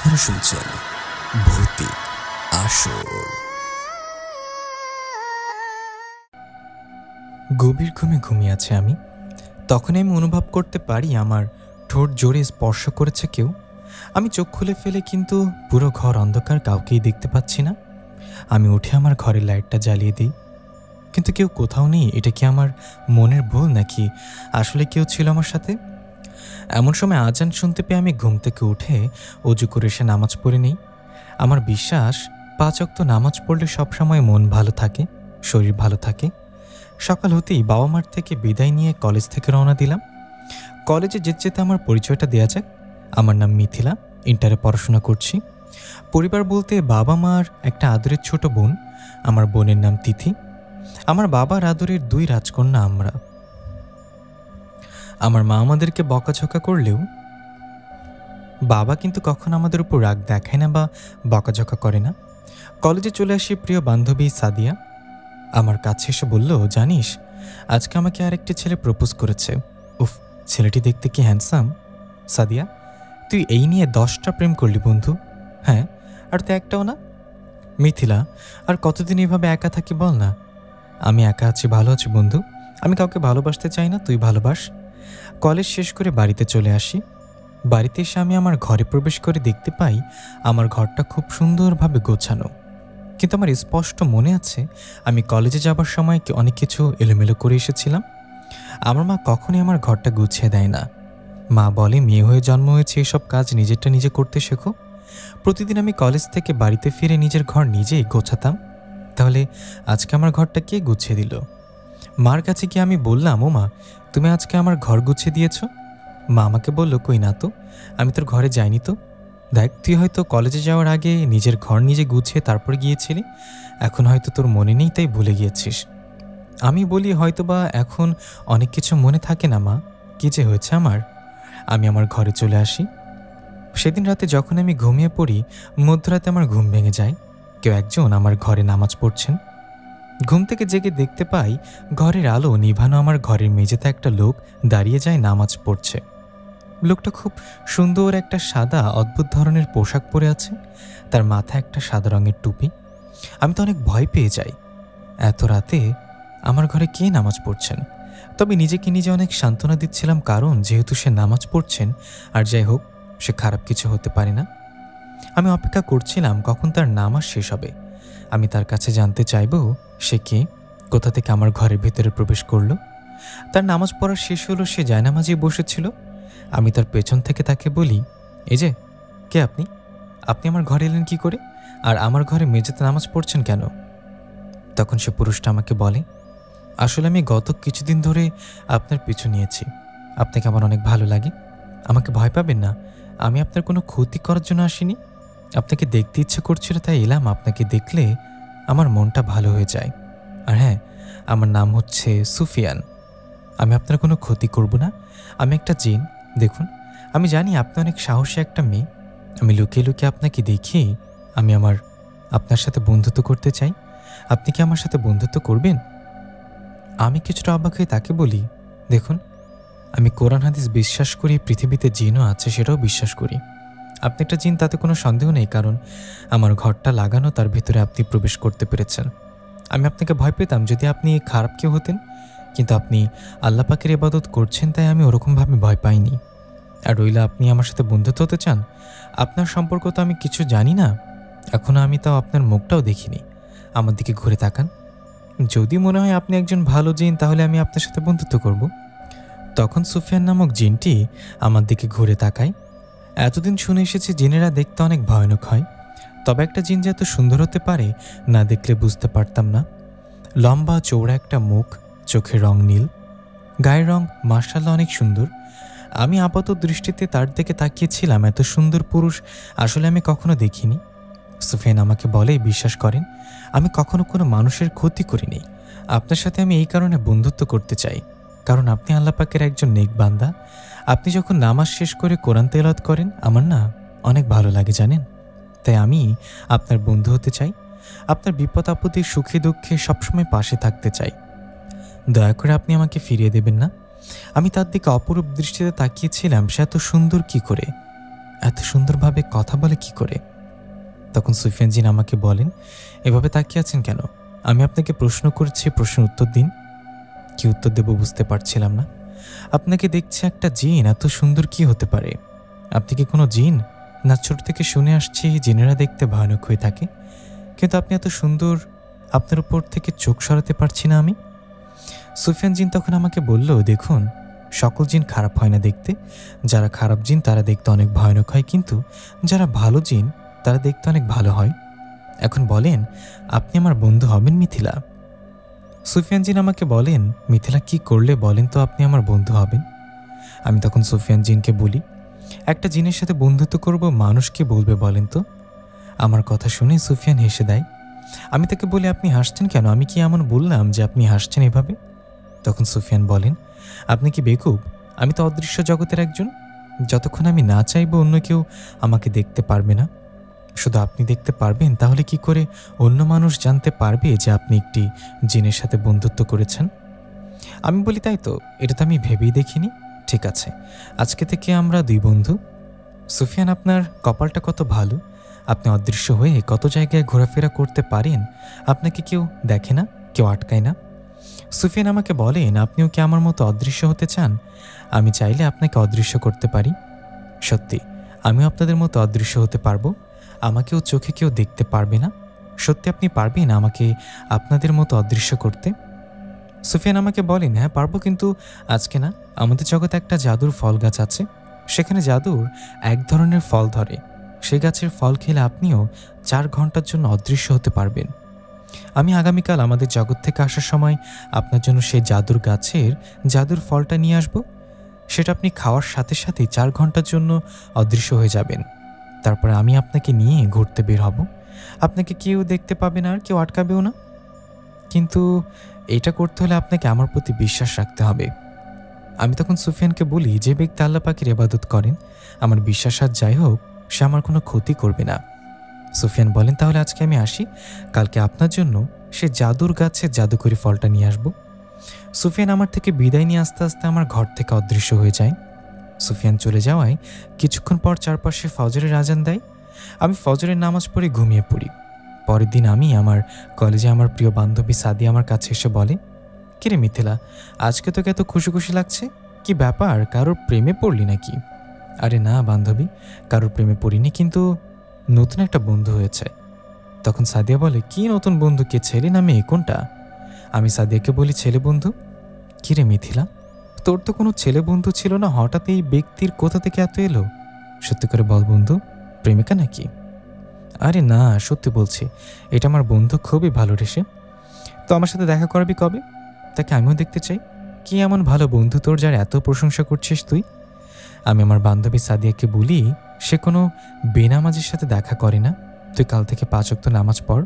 আপনারা শুনছেন ভৌতিক আসর। গভীর ঘুমে ঘুমিয়ে আছে আমি। তখনই আমি অনুভব করতে পারি আমার ঠোঁট জোরে স্পর্শ করেছে কেউ। আমি চোখ খুলে ফেলে কিন্তু পুরো ঘর অন্ধকার, কাউকেই দেখতে পাচ্ছি না। আমি উঠে আমার ঘরের লাইটটা জ্বালিয়ে দিই, কিন্তু কেউ কোথাও নেই। এটা কি আমার মনের ভুল, নাকি আসলে কেউ ছিল আমার সাথে? এমন সময় আজান শুনতে পেয়ে আমি ঘুম থেকে উঠে অজু করে এসে নামাজ পড়ে নিই। আমার বিশ্বাস 5 ওয়াক্ত নামাজ পড়লে সবসময় মন ভালো থাকে, শরীর ভালো থাকে। সকাল হতেই বাবা মার থেকে বিদায় নিয়ে কলেজ থেকে রওনা দিলাম। কলেজে যেতে যেতে আমার পরিচয়টা দেওয়া যাক। আমার নাম মিথিলা, ইন্টারে পড়াশোনা করছি। পরিবার বলতে বাবা মার একটা আদরের ছোট বোন, আমার বোনের নাম তিথি। আমার বাবার আদরের 2 রাজকন্যা আমরা। আমার মা আমাদেরকে বকাঝকা করলেও বাবা কিন্তু কখনো আমাদের উপর রাগ দেখায় না বা বকাঝকা করে না। কলেজে চলে আসি প্রিয় বান্ধবী সাদিয়া আমার কাছে এসে বলল, জানিস আজকে আমাকে আরেকটি ছেলে প্রপোজ করেছে। উফ, ছেলেটি দেখতে কি হ্যান্ডসাম! সাদিয়া, তুই এই নিয়ে 10টা প্রেম করলি বন্ধু? হ্যাঁ, আর তো একটাও না। মিথিলা, আর কতদিন এভাবে একা থাকি বল না? আমি একা আছি, ভালো আছি বন্ধু। আমি কাউকে ভালোবাসতে চাই না, তুই ভালোবাস। কলেজ শেষ করে বাড়িতে চলে আসি। বাড়িতে এসে আমি আমার ঘরে প্রবেশ করে দেখতে পাই আমার ঘরটা খুব সুন্দরভাবে গোছানো। কিন্তু আমার স্পষ্ট মনে আছে আমি কলেজে যাবার সময় অনেক কিছু এলোমেলো করে এসেছিলাম। আমার মা কখনোই আমার ঘরটা গুছিয়ে দেয় না। মা বলে, মেয়ে হয়ে জন্ম হয়েছে, এসব কাজ নিজেরটা নিজে করতে শেখো। প্রতিদিন আমি কলেজ থেকে বাড়িতে ফিরে নিজের ঘর নিজেই গোছাতাম। তাহলে আজকে আমার ঘরটা কে গুছিয়ে দিল? মার কাছে গিয়ে আমি বললাম, ও মা, তুমি আজকে আমার ঘর গুছিয়ে দিয়েছ? মা আমাকে বলল, কই না তো, আমি তোর ঘরে যাইনি তো। দেখ, তুই হয়তো কলেজে যাওয়ার আগে নিজের ঘর নিজে গুছিয়ে তারপর গিয়েছিলি। এখন হয়তো তোর মনে নেই, তাই ভুলে গিয়েছিস। আমি বলি, হয়তো বা এখন অনেক কিছু মনে থাকে না মা, কী যে হয়েছে আমার। আমি আমার ঘরে চলে আসি। সেদিন রাতে যখন আমি ঘুমিয়ে পড়ি, মধ্যরাতে আমার ঘুম ভেঙে যায়। কেউ একজন আমার ঘরে নামাজ পড়ছেন। ঘুম থেকে জেগে দেখতে পাই ঘরের আলো নিভানো। আমার ঘরের মেঝেতে একটা লোক দাঁড়িয়ে যায়, নামাজ পড়ছে। লোকটা খুব সুন্দর একটা সাদা অদ্ভুত ধরনের পোশাক পরে আছে, তার মাথায় একটা সাদা রঙের টুপি। আমি তো অনেক ভয় পেয়ে যাই, এত রাতে আমার ঘরে কে নামাজ পড়ছেন। তবে নিজেকে নিজে অনেক সান্ত্বনা দিচ্ছিলাম, কারণ যেহেতু সে নামাজ পড়ছেন, আর যাই হোক, সে খারাপ কিছু হতে পারে না। আমি অপেক্ষা করছিলাম কখন তার নামাজ শেষ হবে। আমি তার কাছে জানতে চাইব সে কে, কোথা থেকে আমার ঘরের ভেতরে প্রবেশ করলো। তার নামাজ পড়া শেষ হলো, সে জায়নামাজে বসেছিল। আমি তার পেছন থেকে তাকে বলি, এই যে, কে আপনি? আপনি আমার ঘরে এলেন কি করে? আর আমার ঘরে মেঝেতে নামাজ পড়ছেন কেন? তখন সে পুরুষটা আমাকে বলে, আসলে আমি গত কিছুদিন ধরে আপনার পিছু নিয়েছি। আপনাকে আমার অনেক ভালো লাগে। আমাকে ভয় পাবেন না, আমি আপনার কোনো ক্ষতি করার জন্য আসিনি। আপনাকে দেখতে ইচ্ছে করছিল, তাই এলাম। আপনাকে দেখলে আমার মনটা ভালো হয়ে যায়। আর হ্যাঁ, আমার নাম হচ্ছে সুফিয়ান। আমি আপনার কোনো ক্ষতি করব না। আমি একটা জিন। দেখুন, আমি জানি আপনি অনেক সাহসী একটা মেয়ে। আমি লুকিয়ে লুকিয়ে আপনাকে দেখি। আমি আপনার সাথে বন্ধুত্ব করতে চাই। আপনি কি আমার সাথে বন্ধুত্ব করবেন? আমি কিছুটা অবাক হয়ে তাকে বলি, দেখুন, আমি কোরআন হাদিস বিশ্বাস করি, পৃথিবীতে জিনও আছে সেটাও বিশ্বাস করি। আপনি একটা জিন, তাতে কোনো সন্দেহ নেই, কারণ আমার ঘরটা লাগানো, তার ভিতরে আপনি প্রবেশ করতে পেরেছেন। আমি আপনাকে ভয় পেতাম যদি আপনি খারাপ কেউ হতেন, কিন্তু আপনি আল্লাহ পাকের ইবাদত করছেন, তাই আমি ওরকমভাবে ভয় পাইনি। আর রইলা, আপনি আমার সাথে বন্ধুত্ব হতে চান? আপনার সম্পর্ক তো আমি কিছু জানি না, এখনও আমি তাও আপনার মুখটাও দেখিনি। আমার দিকে ঘুরে তাকান। যদি মনে হয় আপনি একজন ভালো জিন, তাহলে আমি আপনার সাথে বন্ধুত্ব করব। তখন সুফিয়ান নামক জিনটি আমার দিকে ঘুরে তাকায়। এতদিন শুনে এসেছি জিনেরা দেখতে অনেক ভয়ানক হয়, তবে একটা জিন যে এত সুন্দর হতে পারে না দেখলে বুঝতে পারতাম না। লম্বা চৌড়া একটা মুখ, চোখের রং নীল, গায়ের রং মাশাআল্লাহ অনেক সুন্দর। আমি আপাত দৃষ্টিতে তার দিকে তাকিয়েছিলাম। এত সুন্দর পুরুষ আসলে আমি কখনো দেখিনি। সুফিয়ান আমাকে বলে, বিশ্বাস করেন, আমি কখনো কোনো মানুষের ক্ষতি করিনি। আপনার সাথে আমি এই কারণে বন্ধুত্ব করতে চাই, কারণ আপনি আল্লাহ পাকের একজন নেক বান্দা। আপনি যখন নামাজ শেষ করে কোরআন তেলাওয়াত করেন, আমার না অনেক ভালো লাগে জানেন। তাই আমি আপনার বন্ধু হতে চাই। আপনার বিপদ আপদে, সুখে দুঃখে সবসময় পাশে থাকতে চাই। দয়া করে আপনি আমাকে ফিরিয়ে দেবেন না। আমি তার দিকে অপরূপ দৃষ্টিতে তাকিয়েছিলাম। সে এত সুন্দর কি করে? এত সুন্দরভাবে কথা বলে কি করে? তখন সুফিয়ান জিন আমাকে বলেন, এভাবে তাকিয়ে আছেন কেন? আমি আপনাকে প্রশ্ন করেছি, প্রশ্নের উত্তর দিন। কি উত্তর দেব বুঝতে পারছিলাম না। আপনাকে দেখছি একটা জিন, এত সুন্দর কি হতে পারে? আপনি কি কোনো জিন? না, ছোট থেকে শুনে আসছি জিনেরা দেখতে ভয়ানক হয়ে থাকে, কিন্তু আপনি এত সুন্দর, আপনার উপর থেকে চোখ সরাতে পারছি না আমি। সুফিয়ান জিন তখন আমাকে বলল, দেখুন, সকল জিন খারাপ হয় না দেখতে। যারা খারাপ জিন তারা দেখতে অনেক ভয়ানক হয়, কিন্তু যারা ভালো জিন তারা দেখতে অনেক ভালো হয়। এখন বলেন, আপনি আমার বন্ধু হবেন মিথিলা? সুফিয়ান জিন আমাকে বলেন, মিথিলা কি করলে বলেন তো আপনি আমার বন্ধু হবেন? আমি তখন সুফিয়ান জিনকে বলি, একটা জিনের সাথে বন্ধুত্ব করব, মানুষ কি বলবে বলেন তো? আমার কথা শুনে সুফিয়ান হেসে দেয়। আমি তাকে বলি, আপনি হাসছেন কেন? আমি কি এমন বললাম যে আপনি হাসছেন এভাবে? তখন সুফিয়ান বলেন, আপনি কি বেকুব? আমি তো অদৃশ্য জগতের একজন। যতক্ষণ আমি না চাইবো অন্য কেউ আমাকে দেখতে পারবে না। শুধু আপনি দেখতে পারবেন, তাহলে কি করে অন্য মানুষ জানতে পারবে যে আপনি একটি জিনের সাথে বন্ধুত্ব করেছেন? আমি বলি, তাই তো, এটা তো আমি ভেবেই দেখিনি। ঠিক আছে, আজকে থেকে আমরা দুই বন্ধু। সুফিয়ান, আপনার কপালটা কত ভালো, আপনি অদৃশ্য হয়ে কত জায়গায় ঘোরাফেরা করতে পারেন, আপনাকে কেউ দেখে না, কেউ আটকায় না। সুফিয়ান আমাকে বলেন, আপনিও কি আমার মতো অদৃশ্য হতে চান? আমি চাইলে আপনাকে অদৃশ্য করতে পারি। সত্যি, আমিও আপনাদের মতো অদৃশ্য হতে পারবো। আমাকেও চোখে কেউ দেখতে পারবে না। সত্যি আপনি পারবেন আমাকে আপনাদের মতো অদৃশ্য করতে? সুফিয়ান আমাকে বলেন, হ্যাঁ পারবো, কিন্তু আজকে না। আমাদের জগতে একটা জাদুর ফল গাছ আছে, সেখানে জাদুর এক ধরনের ফল ধরে। সেই গাছের ফল খেলে আপনিও 4 ঘন্টার জন্য অদৃশ্য হতে পারবেন। আমি আগামীকাল আমাদের জগৎ থেকে আসার সময় আপনার জন্য সেই জাদুর গাছের জাদুর ফলটা নিয়ে আসব। সেটা আপনি খাওয়ার সাথে সাথে 4 ঘন্টার জন্য অদৃশ্য হয়ে যাবেন। তারপরে আমি আপনাকে নিয়ে ঘুরতে বের হব। আপনাকে কেউ দেখতে পাবে না, আর কেউ আটকাবেও না। কিন্তু এটা করতে হলে আপনাকে আমার প্রতি বিশ্বাস রাখতে হবে। আমি তখন সুফিয়ানকে বলি, যে ব্যক্তি আল্লাহ পাকের ইবাদত করেন, আমার বিশ্বাস আর যাই হোক, সে আমার কোনো ক্ষতি করবে না। সুফিয়ান বলেন, তাহলে আজকে আমি আসি, কালকে আপনার জন্য সে জাদুর গাছের জাদুকরি ফলটা নিয়ে আসব। সুফিয়ান আমার থেকে বিদায় নিয়ে আস্তে আস্তে আমার ঘর থেকে অদৃশ্য হয়ে যায়। সুফিয়ান চলে যাওয়ায় কিছুক্ষণ পর চারপাশে ফজরের আজান দেয়। আমি ফজরের নামাজ পড়ে ঘুমিয়ে পড়ি। পরের দিন আমি আমার কলেজে আমার প্রিয় বান্ধবী সাদিয়া আমার কাছে এসে বলে, কিরে মিথিলা, আজকে তোকে এত খুশি খুশি লাগছে, কি ব্যাপার, কারোর প্রেমে পড়লি নাকি? আরে না বান্ধবী, কারোর প্রেমে পড়িনি, কিন্তু নতুন একটা বন্ধু হয়েছে। তখন সাদিয়া বলে, কি নতুন বন্ধু, কে, ছেলে না মেয়ে, কোনটা? আমি সাদিয়াকে বলি, ছেলে বন্ধু। কিরে মিথিলা, তোর তো কোনো ছেলে বন্ধু ছিল না, হঠাৎ এই ব্যক্তির কোথা থেকে এত এলো? সত্যি করে বল বন্ধু, প্রেমিকা নাকি? আরে না, সত্যি বলছি, এটা আমার বন্ধু, খুবই ভালো রে সে। তো আমার সাথে দেখা করাবি কবে? তাকে আমিও দেখতে চাই। কি এমন ভালো বন্ধু তোর, যার এত প্রশংসা করছিস তুই? আমি আমার বান্ধবী সাদিয়াকে বলি, সে কোনো বেনামাজির সাথে দেখা করে না। তুই কাল থেকে 5 ওয়াক্ত নামাজ পড়,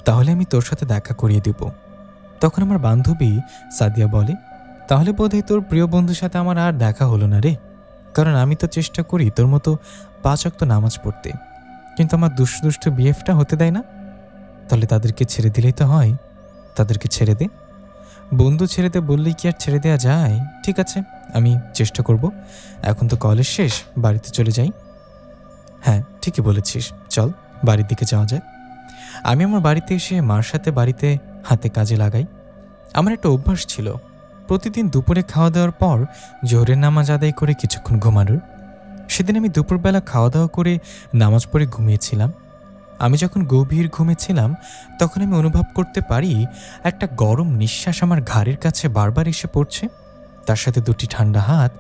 তাহলে আমি তোর সাথে দেখা করিয়ে দেব। তখন আমার বান্ধবী সাদিয়া বলে, তাহলে বোধহয় তোর প্রিয় বন্ধুর সাথে আমার আর দেখা হলো না রে, কারণ আমি তো চেষ্টা করি তোর মতো 5 ওয়াক্ত নামাজ পড়তে, কিন্তু আমার দুষ্ট দুষ্ট বিএফটা হতে দেয় না। তাহলে তাদেরকে ছেড়ে দিলেই তো হয়, তাদেরকে ছেড়ে দে। বন্ধু ছেড়ে দে বললেই কি আর ছেড়ে দেওয়া যায়? ঠিক আছে, আমি চেষ্টা করব। এখন তো কলেজ শেষ, বাড়িতে চলে যাই। হ্যাঁ ঠিকই বলেছিস, চল বাড়ির দিকে যাওয়া যায়। আমি আমার বাড়িতে এসে মার সাথে বাড়িতে হাতে কাজে লাগাই। আমার একটা অভ্যাস ছিল, প্রতিদিন দুপুরে খাওয়া দাওয়ার পর জোহরের নামাজ আদায় করে কিছুক্ষণ ঘুমানোর। সেদিন আমি দুপুরবেলা খাওয়া দাওয়া করে নামাজ পড়ে ঘুমিয়েছিলাম। আমি যখন গভীর ঘুমেছিলাম তখন আমি অনুভব করতে পারি একটা গরম নিঃশ্বাস আমার ঘাড়ের কাছে বারবার এসে পড়ছে, তার সাথে 2টি ঠান্ডা হাত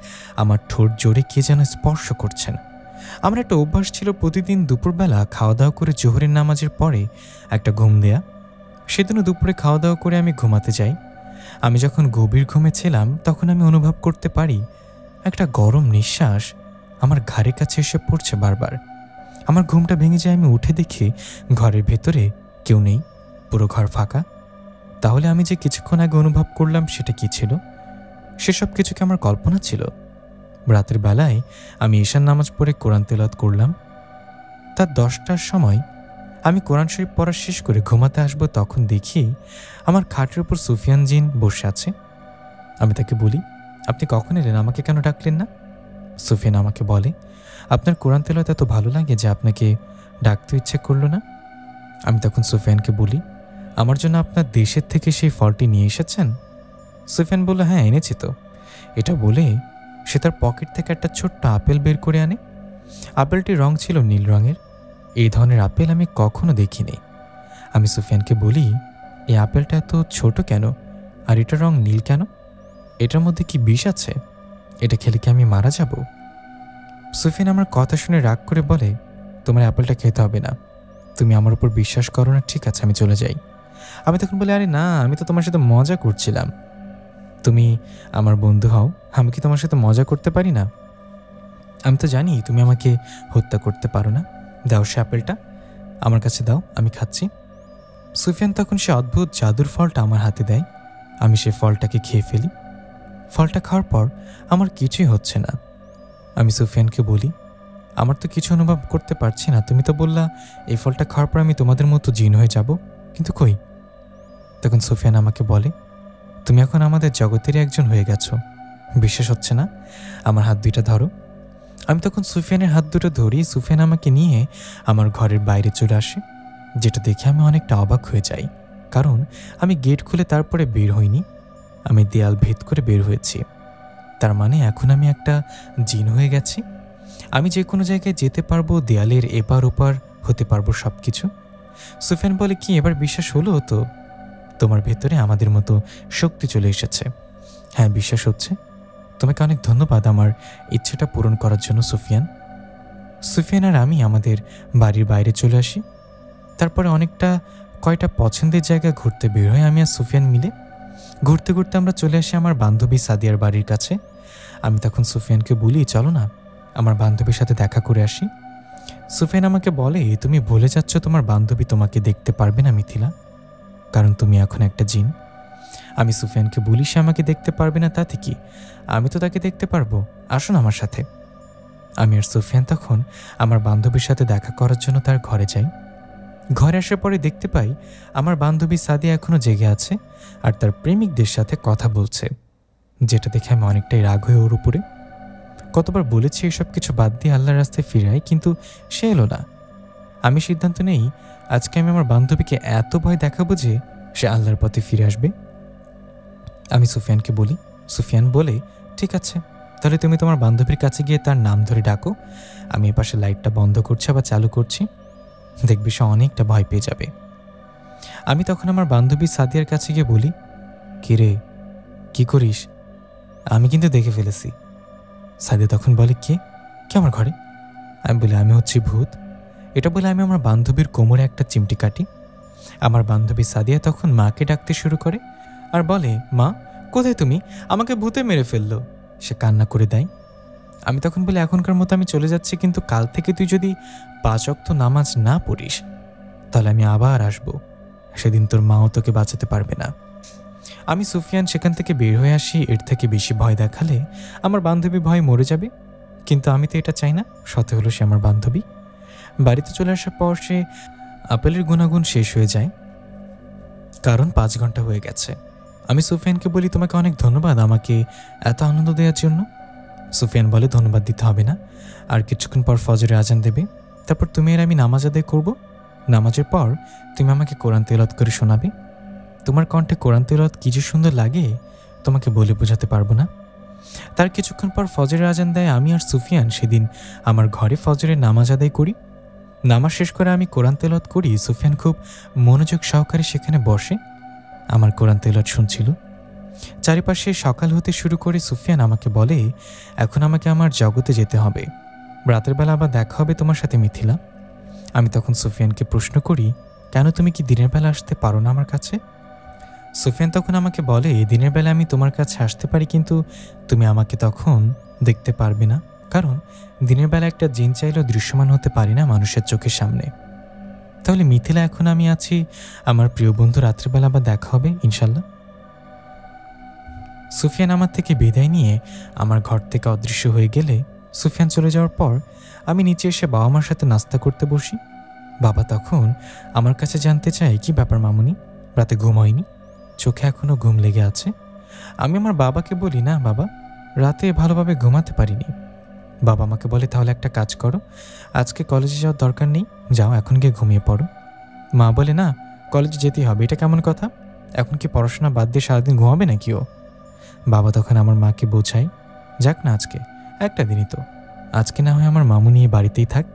আমার ঠোঁট জোরে কে যেন স্পর্শ করছেন। আমার একটা অভ্যাস ছিল প্রতিদিন দুপুরবেলা খাওয়া দাওয়া করে জোহরের নামাজের পরে একটা ঘুম দেয়া। সেদিনও দুপুরে খাওয়া দাওয়া করে আমি ঘুমাতে যাই। আমি যখন গভীর ঘুমেছিলাম তখন আমি অনুভব করতে পারি একটা গরম নিঃশ্বাস আমার ঘাড়ের কাছে এসে পড়ছে বারবার। আমার ঘুমটা ভেঙে যায়, আমি উঠে দেখি ঘরের ভেতরে কেউ নেই, পুরো ঘর ফাঁকা। তাহলে আমি যে কিছুক্ষণ আগে অনুভব করলাম সেটা কি ছিল? সেসব কিছু কি আমার কল্পনা ছিল? রাতের বেলায় আমি ঈশার নামাজ পড়ে কোরআন তেলাওয়াত করলাম। তার 10টার সময় আমি কোরআন শরীফ পড়া শেষ করে ঘুমাতে আসবো, তখন দেখি আমার খাটের উপর সুফিয়ান জিন বসে আছে। আমি তাকে বলি, আপনি কখন এলেন, আমাকে কেন ডাকলেন না? সুফিয়ান আমাকে বলে, আপনার কোরআন তেলাওয়াত এত ভালো লাগে যে আপনাকে ডাকতে ইচ্ছে করলো না? আমি তখন সুফিয়ানকে বলি, আমার জন্য আপনার দেশের থেকে সেই ফলটি নিয়ে এসেছেন? সুফিয়ান বলল, হ্যাঁ এনেছি তো। এটা বলে সে তার পকেট থেকে একটা ছোট্ট আপেল বের করে আনে। আপেলটির রং ছিল নীল রঙের। এই ধরনের আপেল আমি কখনো দেখিনি। আমি সুফিয়ানকে বলি, এই আপেলটা এত ছোট কেন, আর এটার রং নীল কেন? এটার মধ্যে কি বিষ আছে? এটা খেলে কি আমি মারা যাব? সুফিয়ান আমার কথা শুনে রাগ করে বলে, তোমার অ্যাপেলটা খেতে হবে না, তুমি আমার উপর বিশ্বাস করো না, ঠিক আছে আমি চলে যাই। আমি তখন বলি, আরে না, আমি তো তোমার সাথে মজা করছিলাম। তুমি আমার বন্ধু হও, আমি কি তোমার সাথে মজা করতে পারি না? আমি তো জানি তুমি আমাকে হত্যা করতে পারো না। দাও সে আপেলটা, আমার কাছে দাও, আমি খাচ্ছি। সুফিয়ান তখন সে অদ্ভুত জাদুর ফলটা আমার হাতে দেয়। আমি সে ফলটাকে খেয়ে ফেলি। ফলটা খাওয়ার পর আমার কিছুই হচ্ছে না। আমি সুফিয়ানকে বলি, আমার তো কিছু অনুভব করতে পারছি না। তুমি তো বললা এই ফলটা খাওয়ার পর আমি তোমাদের মতো জিন হয়ে যাব, কিন্তু কই? তখন সুফিয়ান আমাকে বলে, তুমি এখন আমাদের জগতেরই একজন হয়ে গেছো। বিশ্বাস হচ্ছে না? আমার হাত দুইটা ধরো। আমি তখন সুফিয়ানের হাত দুটো ধরি। সুফিয়ান আমাকে নিয়ে আমার ঘরের বাইরে চলে আসে, যেটা দেখে আমি অনেকটা অবাক হয়ে যাই, কারণ আমি গেট খুলে তারপরে বের হইনি, আমি দেয়াল ভেদ করে বের হয়েছি। তার মানে এখন আমি একটা জিন হয়ে গেছি। আমি যে কোনো জায়গায় যেতে পারবো, দেয়ালের এপার ওপার হতে পারবো সব কিছু। সুফিয়ান বলে, কি এবার বিশ্বাস হলো তো? তোমার ভেতরে আমাদের মতো শক্তি চলে এসেছে। হ্যাঁ, বিশ্বাস হচ্ছে। তোমাকে অনেক ধন্যবাদ আমার ইচ্ছেটা পূরণ করার জন্য সুফিয়ান। সুফিয়ান আর আমি আমাদের বাড়ির বাইরে চলে আসি। তারপরে কয়টা পছন্দের জায়গা ঘুরতে বের হয় আমি আর সুফিয়ান মিলে। ঘুরতে ঘুরতে আমরা চলে আসি আমার বান্ধবী সাদিয়ার বাড়ির কাছে। আমি তখন সুফিয়ানকে বলি, চলো না আমার বান্ধবীর সাথে দেখা করে আসি। সুফিয়ান আমাকে বলে, তুমি ভুলে যাচ্ছ তোমার বান্ধবী তোমাকে দেখতে পারবে না মিথিলা, কারণ তুমি এখন একটা জিন। আমি সুফিয়ানকে বলি, সে আমাকে দেখতে পারবে না তাতে কি, আমি তো তাকে দেখতে পারবো, আসুন আমার সাথে। আমি আর সুফিয়ান তখন আমার বান্ধবীর সাথে দেখা করার জন্য তার ঘরে যাই। ঘরে আসার পরে দেখতে পাই আমার বান্ধবী সাদিয়া এখনো জেগে আছে আর তার প্রেমিকদের সাথে কথা বলছে, যেটা দেখে আমি অনেকটাই রাগ হয়ে ওর উপরে। কতবার বলেছি এসব কিছু বাদ দিয়ে আল্লাহর রাস্তায় ফিরে আয়, কিন্তু সে এলো না। আমি সিদ্ধান্ত নেই আজকে আমি আমার বান্ধবীকে এত ভয় দেখাবো যে সে আল্লাহর পথে ফিরে আসবে। আমি সুফিয়ানকে বলি। সুফিয়ান বলে, ঠিক আছে, তাহলে তুমি তোমার বান্ধবীর কাছে গিয়ে তার নাম ধরে ডাকো। আমি এপাশে লাইটটা বন্ধ করছি আবার চালু করছি, দেখবি সে অনেকটা ভয় পেয়ে যাবে। আমি তখন আমার বান্ধবী সাদিয়ার কাছে গিয়ে বলি, কিরে কি করিস? আমি কিন্তু দেখে ফেলেছি। সাদিয়া তখন বলে, কে আমার ঘরে? আমি বলি, আমি হচ্ছি ভূত। এটা বলে আমি আমার বান্ধবীর কোমরে একটা চিমটি কাটি। আমার বান্ধবী সাদিয়া তখন মাকে ডাকতে শুরু করে আর বলে, মা কোথায় তুমি? আমাকে ভূতে মেরে ফেললো। সে কান্না করে দেয়। আমি তখন বলি, এখনকার মতো আমি চলে যাচ্ছি, কিন্তু কাল থেকে তুই যদি 5 ওয়াক্ত নামাজ না পড়িস তাহলে আমি আবার আসবো, সেদিন তোর মাও তোকে বাঁচাতে পারবে না। আমি সুফিয়ান সেখান থেকে বের হয়ে আসি। এর থেকে বেশি ভয় দেখালে আমার বান্ধবী ভয় মরে যাবে, কিন্তু আমি তো এটা চাই না। সতে হলো সে আমার বান্ধবী। বাড়িতে চলে আসার পর সে আপেলের গুণাগুণ শেষ হয়ে যায়, কারণ 5 ঘন্টা হয়ে গেছে। আমি সুফিয়ানকে বলি, তোমাকে অনেক ধন্যবাদ আমাকে এত আনন্দ দেওয়ার জন্য। সুফিয়ান বলে, ধন্যবাদ দিতে হবে না, আর কিছুক্ষণ পর ফজরের আজান দেবে, তারপর তুমি আর আমি নামাজ আদায় করব। নামাজের পর তুমি আমাকে কোরআন তেলাওয়াত করে শোনাবে। তোমার কণ্ঠে কোরআন তেলাওয়াত কি যে সুন্দর লাগে তোমাকে বলে বোঝাতে পারবো না। তার কিছুক্ষণ পর ফজরের আজান দেয়। আমি আর সুফিয়ান সেদিন আমার ঘরে ফজরের নামাজ আদায় করি। নামাজ শেষ করে আমি কোরআন তেলাওয়াত করি। সুফিয়ান খুব মনোযোগ সহকারে সেখানে বসে আমার কোরআন তেলাওয়াত শুনছিল। চারিপাশে সকাল হতে শুরু করে সুফিয়ান আমাকে বলে, এখন আমাকে আমার জগতে যেতে হবে, রাতের বেলা আবার দেখা হবে তোমার সাথে মিথিলা। আমি তখন সুফিয়ানকে প্রশ্ন করি, কেন তুমি কি দিনের বেলা আসতে পারো না আমার কাছে? সুফিয়ান তখন আমাকে বলে, দিনের বেলা আমি তোমার কাছে আসতে পারি, কিন্তু তুমি আমাকে তখন দেখতে পারবে না, কারণ দিনের বেলা একটা জিন চাইলেও দৃশ্যমান হতে পারি না মানুষের চোখের সামনে। তাহলে মিথিলা, এখন আমি আছি, আমার প্রিয় বন্ধু রাত্রিবেলা আবার দেখা হবে ইনশাল্লাহ। সুফিয়ান আমার থেকে বিদায় নিয়ে আমার ঘর থেকে অদৃশ্য হয়ে গেলে সুফিয়ান চলে যাওয়ার পর আমি নিচে এসে বাবা মার সাথে নাস্তা করতে বসি। বাবা তখন আমার কাছে জানতে চায়, কি ব্যাপার মামুনি, রাতে ঘুম হয়নি, চোখে এখনো ঘুম লেগে আছে? আমি আমার বাবাকে বলি, না বাবা, রাতে ভালোভাবে ঘুমাতে পারিনি। বাবা আমাকে বলে, তাহলে একটা কাজ করো, আজকে কলেজে যাওয়ার দরকার নেই, যাও এখন গিয়ে ঘুমিয়ে পড়ো। মা বলে, না, কলেজে যেতেই হবে, এটা কেমন কথা? এখন কি পড়াশোনা বাদ দিয়ে সারাদিন ঘুমাবে নাকি ও? বাবা তখন আমার মাকে বোঝায়, যাক না, আজকে একটা দিনই তো, আজকে না হয় আমার মামু নিয়ে বাড়িতেই থাক।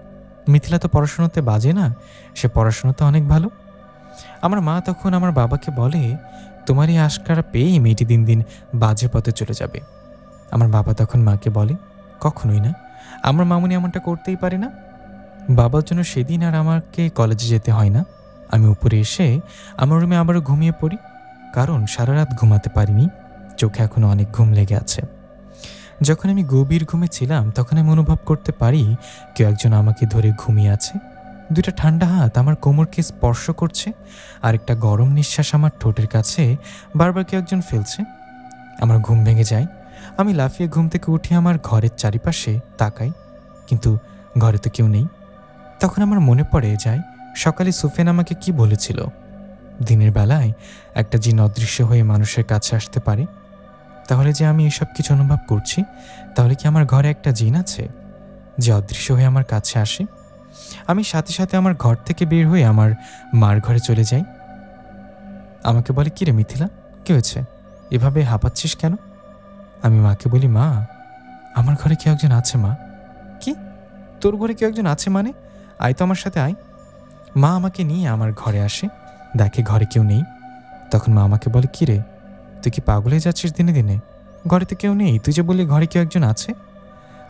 মিথিলা তো পড়াশোনাতে বাজে না, সে পড়াশোনাতে অনেক ভালো। আমার মা তখন আমার বাবাকে বলে, তোমার এই আশকারা পেয়েই মেয়েটি দিন দিন বাজে পথে চলে যাবে। আমার বাবা তখন মাকে বলে, কখনোই না, আমার মামুনি এমনটা করতেই পারে না। বাবার জন্য সেদিন আর আমাকে কলেজে যেতে হয় না। আমি উপরে এসে আমার রুমে আবারও ঘুমিয়ে পড়ি, কারণ সারা রাত ঘুমাতে পারিনি, চোখে এখনো অনেক ঘুম লেগে আছে। যখন আমি গভীর ঘুমে ছিলাম তখন আমি অনুভব করতে পারি কেউ একজন আমাকে ধরে ঘুমিয়ে আছে। দুইটা ঠান্ডা হাত আমার কোমরকে স্পর্শ করছে, আর একটা গরম নিঃশ্বাস আমার ঠোঁটের কাছে বারবার কেউ একজন ফেলছে। আমার ঘুম ভেঙে যায়। আমি লাফিয়ে ঘুম থেকে উঠে আমার ঘরের চারিপাশে তাকাই, কিন্তু ঘরে তো কেউ নেই। তখন আমার মনে পড়ে যায় সকালে সুফিয়ান আমাকে কি বলেছিল, দিনের বেলায় একটা জিন অদৃশ্য হয়ে মানুষের কাছে আসতে পারে। তাহলে যে আমি এসব কিছু অনুভব করছি, তাহলে কি আমার ঘরে একটা জিন আছে যে অদৃশ্য হয়ে আমার কাছে আসে? আমি সাথে সাথে আমার ঘর থেকে বের হয়ে আমার মার ঘরে চলে যাই। আমাকে বলে, কিরে মিথিলা, কি হয়েছে, এভাবে হাঁপাচ্ছিস কেন? আমি মাকে বলি, মা, আমার ঘরে কেউ একজন আছে মা। কি, তোর ঘরে কেউ একজন আছে মানে? আয় তো আমার সাথে আয়। মা আমাকে নিয়ে আমার ঘরে আসে, দেখে ঘরে কেউ নেই। তখন মা আমাকে বলে, কিরে, তুই কি পাগল হয়ে যাচ্ছিস দিনে দিনে? ঘরে তো কেউ নেই, তুই যে বললি ঘরে কেউ একজন আছে।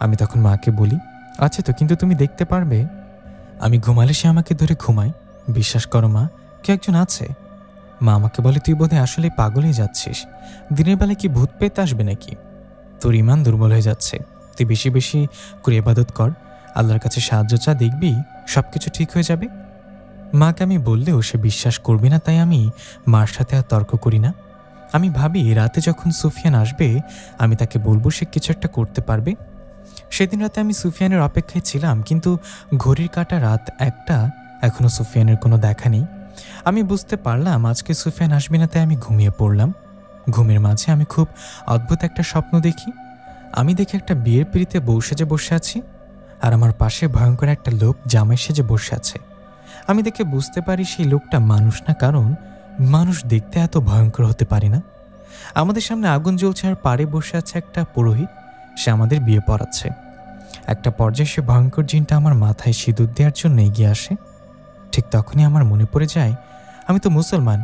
আমি তখন মাকে বলি, আছে তো, কিন্তু তুমি দেখতে পারবে? আমি ঘুমালে সে আমাকে ধরে ঘুমায়। বিশ্বাস করো মা, কেউ একজন আছে। মা আমাকে বলে, তুই বোধহয় আসলে পাগল হয়ে যাচ্ছিস, দিনের বেলায় কি ভূত পেতে আসবে নাকি? তোর ইমান দুর্বল হয়ে যাচ্ছে, তুই বেশি বেশি করে ইবাদত কর, আল্লাহর কাছে সাহায্য চা, দেখবি সব কিছু ঠিক হয়ে যাবে। মাকে আমি বললেও সে বিশ্বাস করবে না, তাই আমি মার সাথে আর তর্ক করি না। আমি ভাবি রাতে যখন সুফিয়ান আসবে আমি তাকে বলবো সে কিছু একটা করতে পারবে। সেদিন রাতে আমি সুফিয়ানের অপেক্ষায় ছিলাম, কিন্তু ঘড়ির কাঁটা রাত 1টা, এখনও সুফিয়ানের কোনো দেখা নেই। আমি বুঝতে পারলাম আজকে সুফিয়ান আসবে না, তাই আমি ঘুমিয়ে পড়লাম। ঘুমের মাঝে আমি খুব অদ্ভুত একটা স্বপ্ন দেখি। আমি দেখি একটা বিয়ের পিঁড়িতে বউ সেজে বসে আছি, আর আমার পাশে ভয়ঙ্কর একটা লোক জামাই সেজে বসে আছে। আমি দেখে বুঝতে পারি সেই লোকটা মানুষ না, কারণ মানুষ দেখতে এত ভয়ঙ্কর হতে পারে না। আমাদের সামনে আগুন জ্বলছে আর পাড়ে বসে আছে একটা পুরোহিত, সে আমাদের বিয়ে পড়াচ্ছে। একটা পর্যায়ে সে ভয়ঙ্কর জিনটা আমার মাথায় সিঁদুর দেওয়ার জন্য এগিয়ে আসে। ঠিক তখনই আমার মনে পড়ে যায় আমি তো মুসলমান।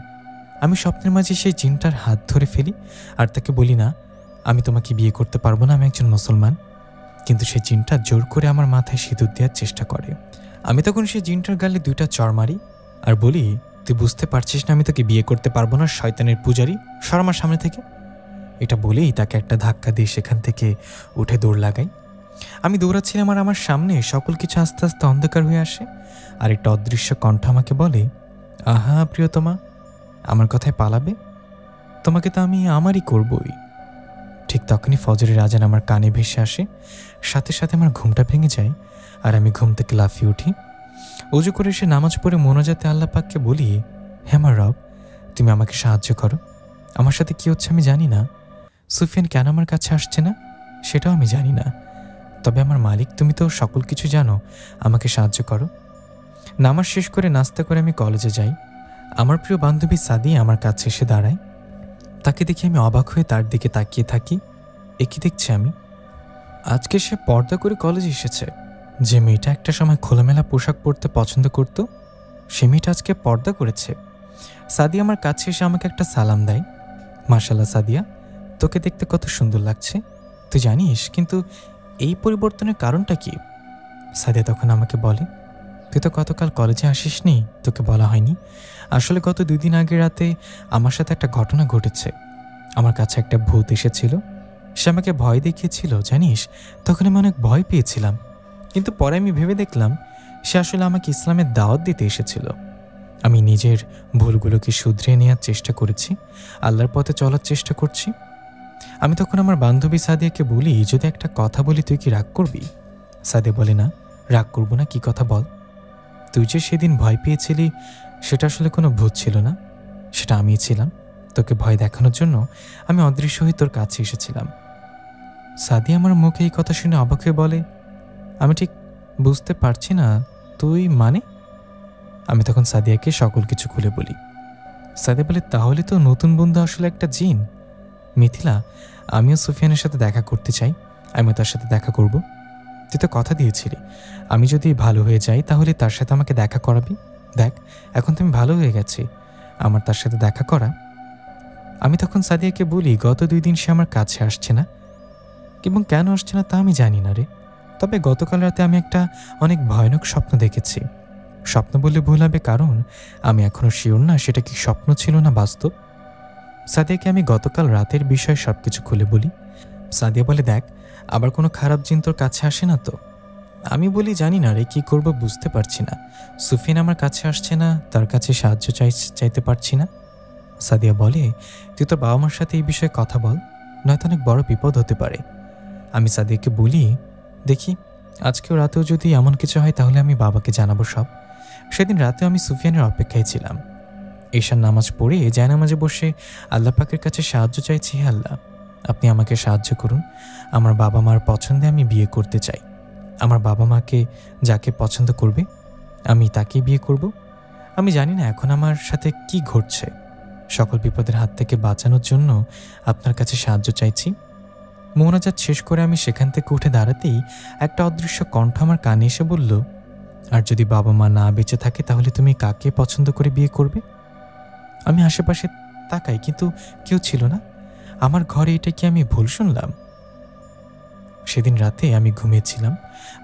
আমি স্বপ্নের মাঝে সেই জিনটার হাত ধরে ফেলি আর তাকে বলি, না, আমি তোমাকে বিয়ে করতে পারবো না, আমি একজন মুসলমান। কিন্তু সেই জিনটা জোর করে আমার মাথায় সিঁদুর দেওয়ার চেষ্টা করে। আমি তখন সেই জিনটার গালে 2টা চড় মারি আর বলি, তুই বুঝতে পারছিস না আমি তোকে বিয়ে করতে পারবো না, শয়তানের পূজারি, সর আমার সামনে থেকে। এটা বলেই তাকে একটা ধাক্কা দিয়ে সেখান থেকে উঠে দৌড় লাগাই। আমি দৌড়াচ্ছিলাম আর আমার সামনে সকল কিছু আস্তে আস্তে অন্ধকার হয়ে আসে, আর একটা অদৃশ্য কণ্ঠ আমাকে বলে, আহা প্রিয়তমা, আমার কথায় পালাবে? তোমাকে তো আমি আমারই করবই। ঠিক তখনই ফজরের আজান আমার কানে ভেসে আসে, সাথে সাথে আমার ঘুমটা ভেঙে যায় আর আমি ঘুম থেকে লাফিয়ে উঠি। অজু করে এসে নামাজ পড়ে মোনাজাতে আল্লাহ পাককে বলি, হে আমার রব, তুমি আমাকে সাহায্য করো। আমার সাথে কি হচ্ছে আমি জানি না, সুফিয়ান কেন আমার কাছে আসছে না সেটাও আমি জানি না, তবে আমার মালিক তুমি তো সকল কিছু জানো, আমাকে সাহায্য করো। নামাজ শেষ করে নাস্তা করে আমি কলেজে যাই। আমার প্রিয় বান্ধবী সাদিয়া আমার কাছে এসে দাঁড়ায়। তাকে দেখে আমি অবাক হয়ে তার দিকে তাকিয়ে থাকি। একই দেখছি আমি, আজকে সে পর্দা করে কলেজে এসেছে। যে মেয়েটা একটা সময় খোলামেলা পোশাক পরতে পছন্দ করত, সে মেয়েটা আজকে পর্দা করেছে। সাদিয়া আমার কাছে এসে আমাকে একটা সালাম দেয়। মাশাআল্লাহ সাদিয়া, তোকে দেখতে কত সুন্দর লাগছে, তুই জানিস কিন্তু এই পরিবর্তনের কারণটা কি? সাদিয়া তখন আমাকে বলে, তুই তো গতকাল কলেজে আসিসনি, তোকে বলা হয়নি। আসলে গত 2 দিন আগে রাতে আমার সাথে একটা ঘটনা ঘটেছে। আমার কাছে একটা ভূত এসেছিল, সে আমাকে ভয় দেখিয়েছিল জানিস, তখন আমি অনেক ভয় পেয়েছিলাম। কিন্তু পরে আমি ভেবে দেখলাম সে আসলে আমাকে ইসলামের দাওয়াত দিতে এসেছিল। আমি নিজের ভুলগুলোকে শুধরে নেওয়ার চেষ্টা করেছি, আল্লাহর পথে চলার চেষ্টা করছি। আমি তখন আমার বান্ধবী সাদিয়াকে বলি, যদি একটা কথা বলি তুই কি রাগ করবি? সাদিয়া বলে, না, রাগ করবো না, কি কথা বল। তুই যে সেদিন ভয় পেয়েছিলি সেটা আসলে কোনো ভূত ছিল না, সেটা আমিই ছিলাম। তোকে ভয় দেখানোর জন্য আমি অদৃশ্য হয়ে তোর কাছে এসেছিলাম। সাদিয়া আমার মুখে এই কথা শুনে অবাক হয়ে বলে, আমি ঠিক বুঝতে পারছি না, তুই মানে? আমি তখন সাদিয়াকে সকল কিছু খুলে বলি। সাদিয়া বলে, তাহলে তো নতুন বন্ধু আসলে একটা জিন। মিথিলা, আমিও সুফিয়ানের সাথে দেখা করতে চাই, আমিও তার সাথে দেখা করব। তুই তো কথা দিয়েছিলি আমি যদি ভালো হয়ে যাই তাহলে তার সাথে আমাকে দেখা করাবি। দেখ, এখন তো আমি ভালো হয়ে গেছি, আমার তার সাথে দেখা করা। আমি তখন সাদিয়াকে বলি, গত 2 দিন সে আমার কাছে আসছে না, এবং কেন আসছে না তা আমি জানি না রে। তবে গতকাল রাতে আমি একটা অনেক ভয়ানক স্বপ্ন দেখেছি। স্বপ্ন বললে ভুল হবে, কারণ আমি এখনও শিওর না সেটা কি স্বপ্ন ছিল না বাস্তব। সাদিয়াকে আমি গতকাল রাতের বিষয়ে সব কিছু খুলে বলি। সাদিয়া বলে, দেখ, আবার কোনো খারাপ জিন তোর কাছে আসে না তো? আমি বলি, জানি না রে, কি করব বুঝতে পারছি না। সুফিয়ান আমার কাছে আসছে না, তার কাছে সাহায্য চাইতে পারছি না। সাদিয়া বলে, তুই তোর বাবা মার সাথে এই বিষয়ে কথা বল, নয়তো অনেক বড় বিপদ হতে পারে। আমি সাদিয়াকে বলি, দেখি আজকেও রাতেও যদি এমন কিছু হয় তাহলে আমি বাবাকে জানাবো সব। সেদিন রাতে আমি সুফিয়ানের অপেক্ষায় ছিলাম। ঈশার নামাজ পড়ে জায়নামাজে বসে আল্লাহ পাকের কাছে সাহায্য চাইছি, হে আল্লাহ, আপনি আমাকে সাহায্য করুন। আমার বাবা মার পছন্দে আমি বিয়ে করতে চাই। আমার বাবা মাকে যাকে পছন্দ করবে আমি তাকেই বিয়ে করব। আমি জানি না এখন আমার সাথে কি ঘটছে। সকল বিপদের হাত থেকে বাঁচানোর জন্য আপনার কাছে সাহায্য চাইছি। মোনাজাত শেষ করে আমি সেখান থেকে উঠে দাঁড়াতেই একটা অদৃশ্য কণ্ঠ আমার কানে এসে বলল, আর যদি বাবা মা না বেঁচে থাকে তাহলে তুমি কাকে পছন্দ করে বিয়ে করবে? আমি আশেপাশে তাকাই, কিন্তু কেউ ছিল না। আমার ঘরে এটা কি আমি ভুল শুনলাম? সেদিন রাতে আমি ঘুমিয়েছিলাম।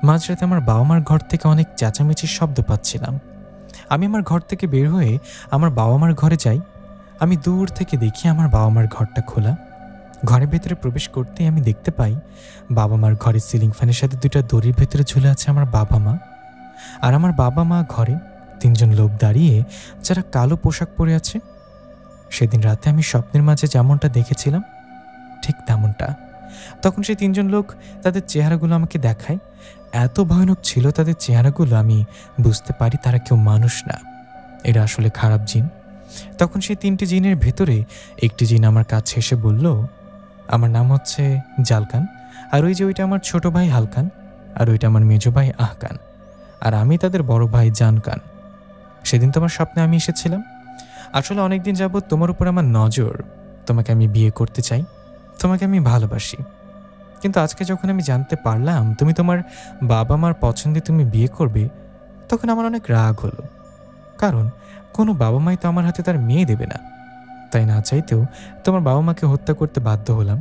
মাঝরাতে আমার বাবা মার ঘর থেকে অনেক চেঁচামেচির শব্দ পাচ্ছিলাম। আমি আমার ঘর থেকে বের হয়ে আমার বাবা মার ঘরে যাই। আমি দূর থেকে দেখি আমার বাবা মার ঘরটা খোলা। ঘরের ভেতরে প্রবেশ করতেই আমি দেখতে পাই বাবা মার ঘরের সিলিং ফ্যানের সাথে 2টা দড়ির ভেতরে ঝুলে আছে আমার বাবা মা। আর আমার বাবা মা ঘরে 3 জন লোক দাঁড়িয়ে, যারা কালো পোশাক পরে আছে। সেদিন রাতে আমি স্বপ্নের মাঝে যেমনটা দেখেছিলাম ঠিক তেমনটা। তখন সেই 3 জন লোক তাদের চেহারাগুলো আমাকে দেখায়। এত ভয়ানক ছিল তাদের চেহারাগুলো, আমি বুঝতে পারি তারা কেউ মানুষ না, এরা আসলে খারাপ জিন। তখন সেই 3টি জিনের ভেতরে একটি জিন আমার কাছে এসে বলল, আমার নাম হচ্ছে জালকান, আর ওই যে ওইটা আমার ছোট ভাই হালকান, আর ওইটা আমার মেজো ভাই আহকান, আর আমি তাদের বড় ভাই জানকান। সেদিন তোমার স্বপ্নে আমি এসেছিলাম। আসলে অনেকদিন যাবৎ তোমার উপর আমার নজর। তোমাকে আমি বিয়ে করতে চাই, তোমাকে আমি ভালোবাসি। কিন্তু আজকে যখন আমি জানতে পারলাম তুমি তোমার বাবা মার পছন্দে তুমি বিয়ে করবে, তখন আমার অনেক রাগ হলো। কারণ কোনো বাবা মাই তো আমার হাতে তার মেয়ে দেবে না। তাই না চাইতেও তোমার বাবা মাকে হত্যা করতে বাধ্য হলাম।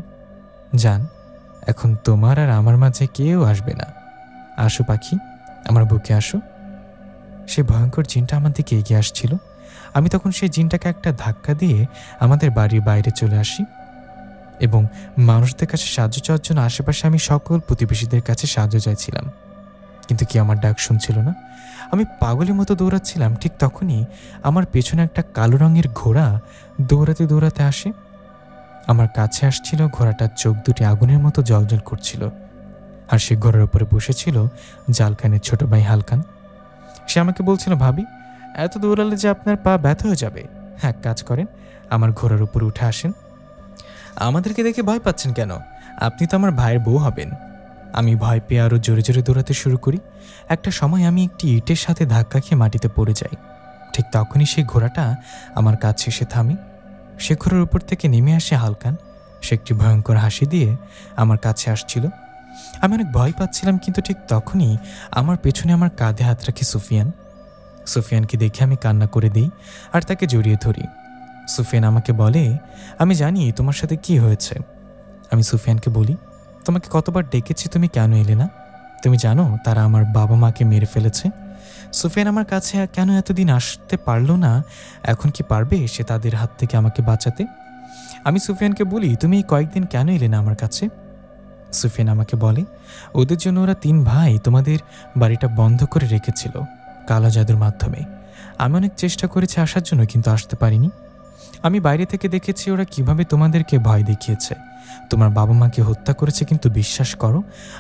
জান, এখন তোমার আর আমার মাঝে কেউ আসবে না। আসো পাখি, আমার বুকে আসো। সে ভয়ঙ্কর জিনটা আমার দিকে এগিয়ে আসছিল। আমি তখন সেই জিনটাকে একটা ধাক্কা দিয়ে আমাদের বাড়ির বাইরে চলে আসি এবং মানুষদের কাছে সাহায্য চাওয়ার জন্য আশেপাশে আমি সকল প্রতিবেশীদের কাছে সাহায্য চাইছিলাম, কিন্তু কি আমার ডাক শুনছিল না। আমি পাগলের মতো দৌড়াচ্ছিলাম। ঠিক তখনই আমার পেছনে একটা কালো রঙের ঘোড়া দৌড়াতে দৌড়াতে আসে। আমার কাছে আসছিল। ঘোড়াটার চোখ দুটি আগুনের মতো জ্বলজ্বল করছিল, আর সে ঘোড়ার উপরে বসেছিল জালকানের ছোট ভাই হালকান। সে আমাকে বলছিল, ভাবি, এত দৌড়ালে যে আপনার পা ব্যথা হয়ে যাবে। এক কাজ করেন, আমার ঘোড়ার উপরে উঠে আসেন। আমাদেরকে দেখে ভয় পাচ্ছেন কেন? আপনি তো আমার ভাইয়ের বউ হবেন। আমি ভয় পেয়ে আরও জোরে জোরে দৌড়াতে শুরু করি। একটা সময় আমি একটি ইটের সাথে ধাক্কা খেয়ে মাটিতে পড়ে যাই। ঠিক তখনই সেই ঘোড়াটা আমার কাছে এসে থামে। সে ঘোড়ার উপর থেকে নেমে আসে হালকান। সে একটি ভয়ঙ্কর হাসি দিয়ে আমার কাছে আসছিল। আমি অনেক ভয় পাচ্ছিলাম, কিন্তু ঠিক তখনই আমার পেছনে আমার কাঁধে হাত রাখে সুফিয়ান। সুফিয়ানকে দেখে আমি কান্না করে দিই আর তাকে জড়িয়ে ধরি। সুফিয়ান আমাকে বলে, আমি জানি তোমার সাথে কি হয়েছে। আমি সুফিয়ানকে বলি, তোমাকে কতবার ডেকেছি, তুমি কেন এলে না? তুমি জানো তারা আমার বাবা মাকে মেরে ফেলেছে। সুফিয়ান আমার কাছে কেন এতদিন আসতে পারলো না? এখন কি পারবে সে তাদের হাত থেকে আমাকে বাঁচাতে? আমি সুফিয়ানকে বলি, তুমি কয়েকদিন কেন এলে না আমার কাছে? সুফিয়ান আমাকে বলে, ওদের জন্য ওরা 3 ভাই তোমাদের বাড়িটা বন্ধ করে রেখেছিল কালো জাদুর মাধ্যমে। আমি অনেক চেষ্টা করেছি আসার জন্য, কিন্তু আসতে পারিনি। আমি বাইরে থেকে দেখেছি ওরা কিভাবে তোমাদেরকে ভয় দেখিয়েছে, তোমার বাবা মাকে হত্যা করেছে। কিন্তু বিশ্বাস করো,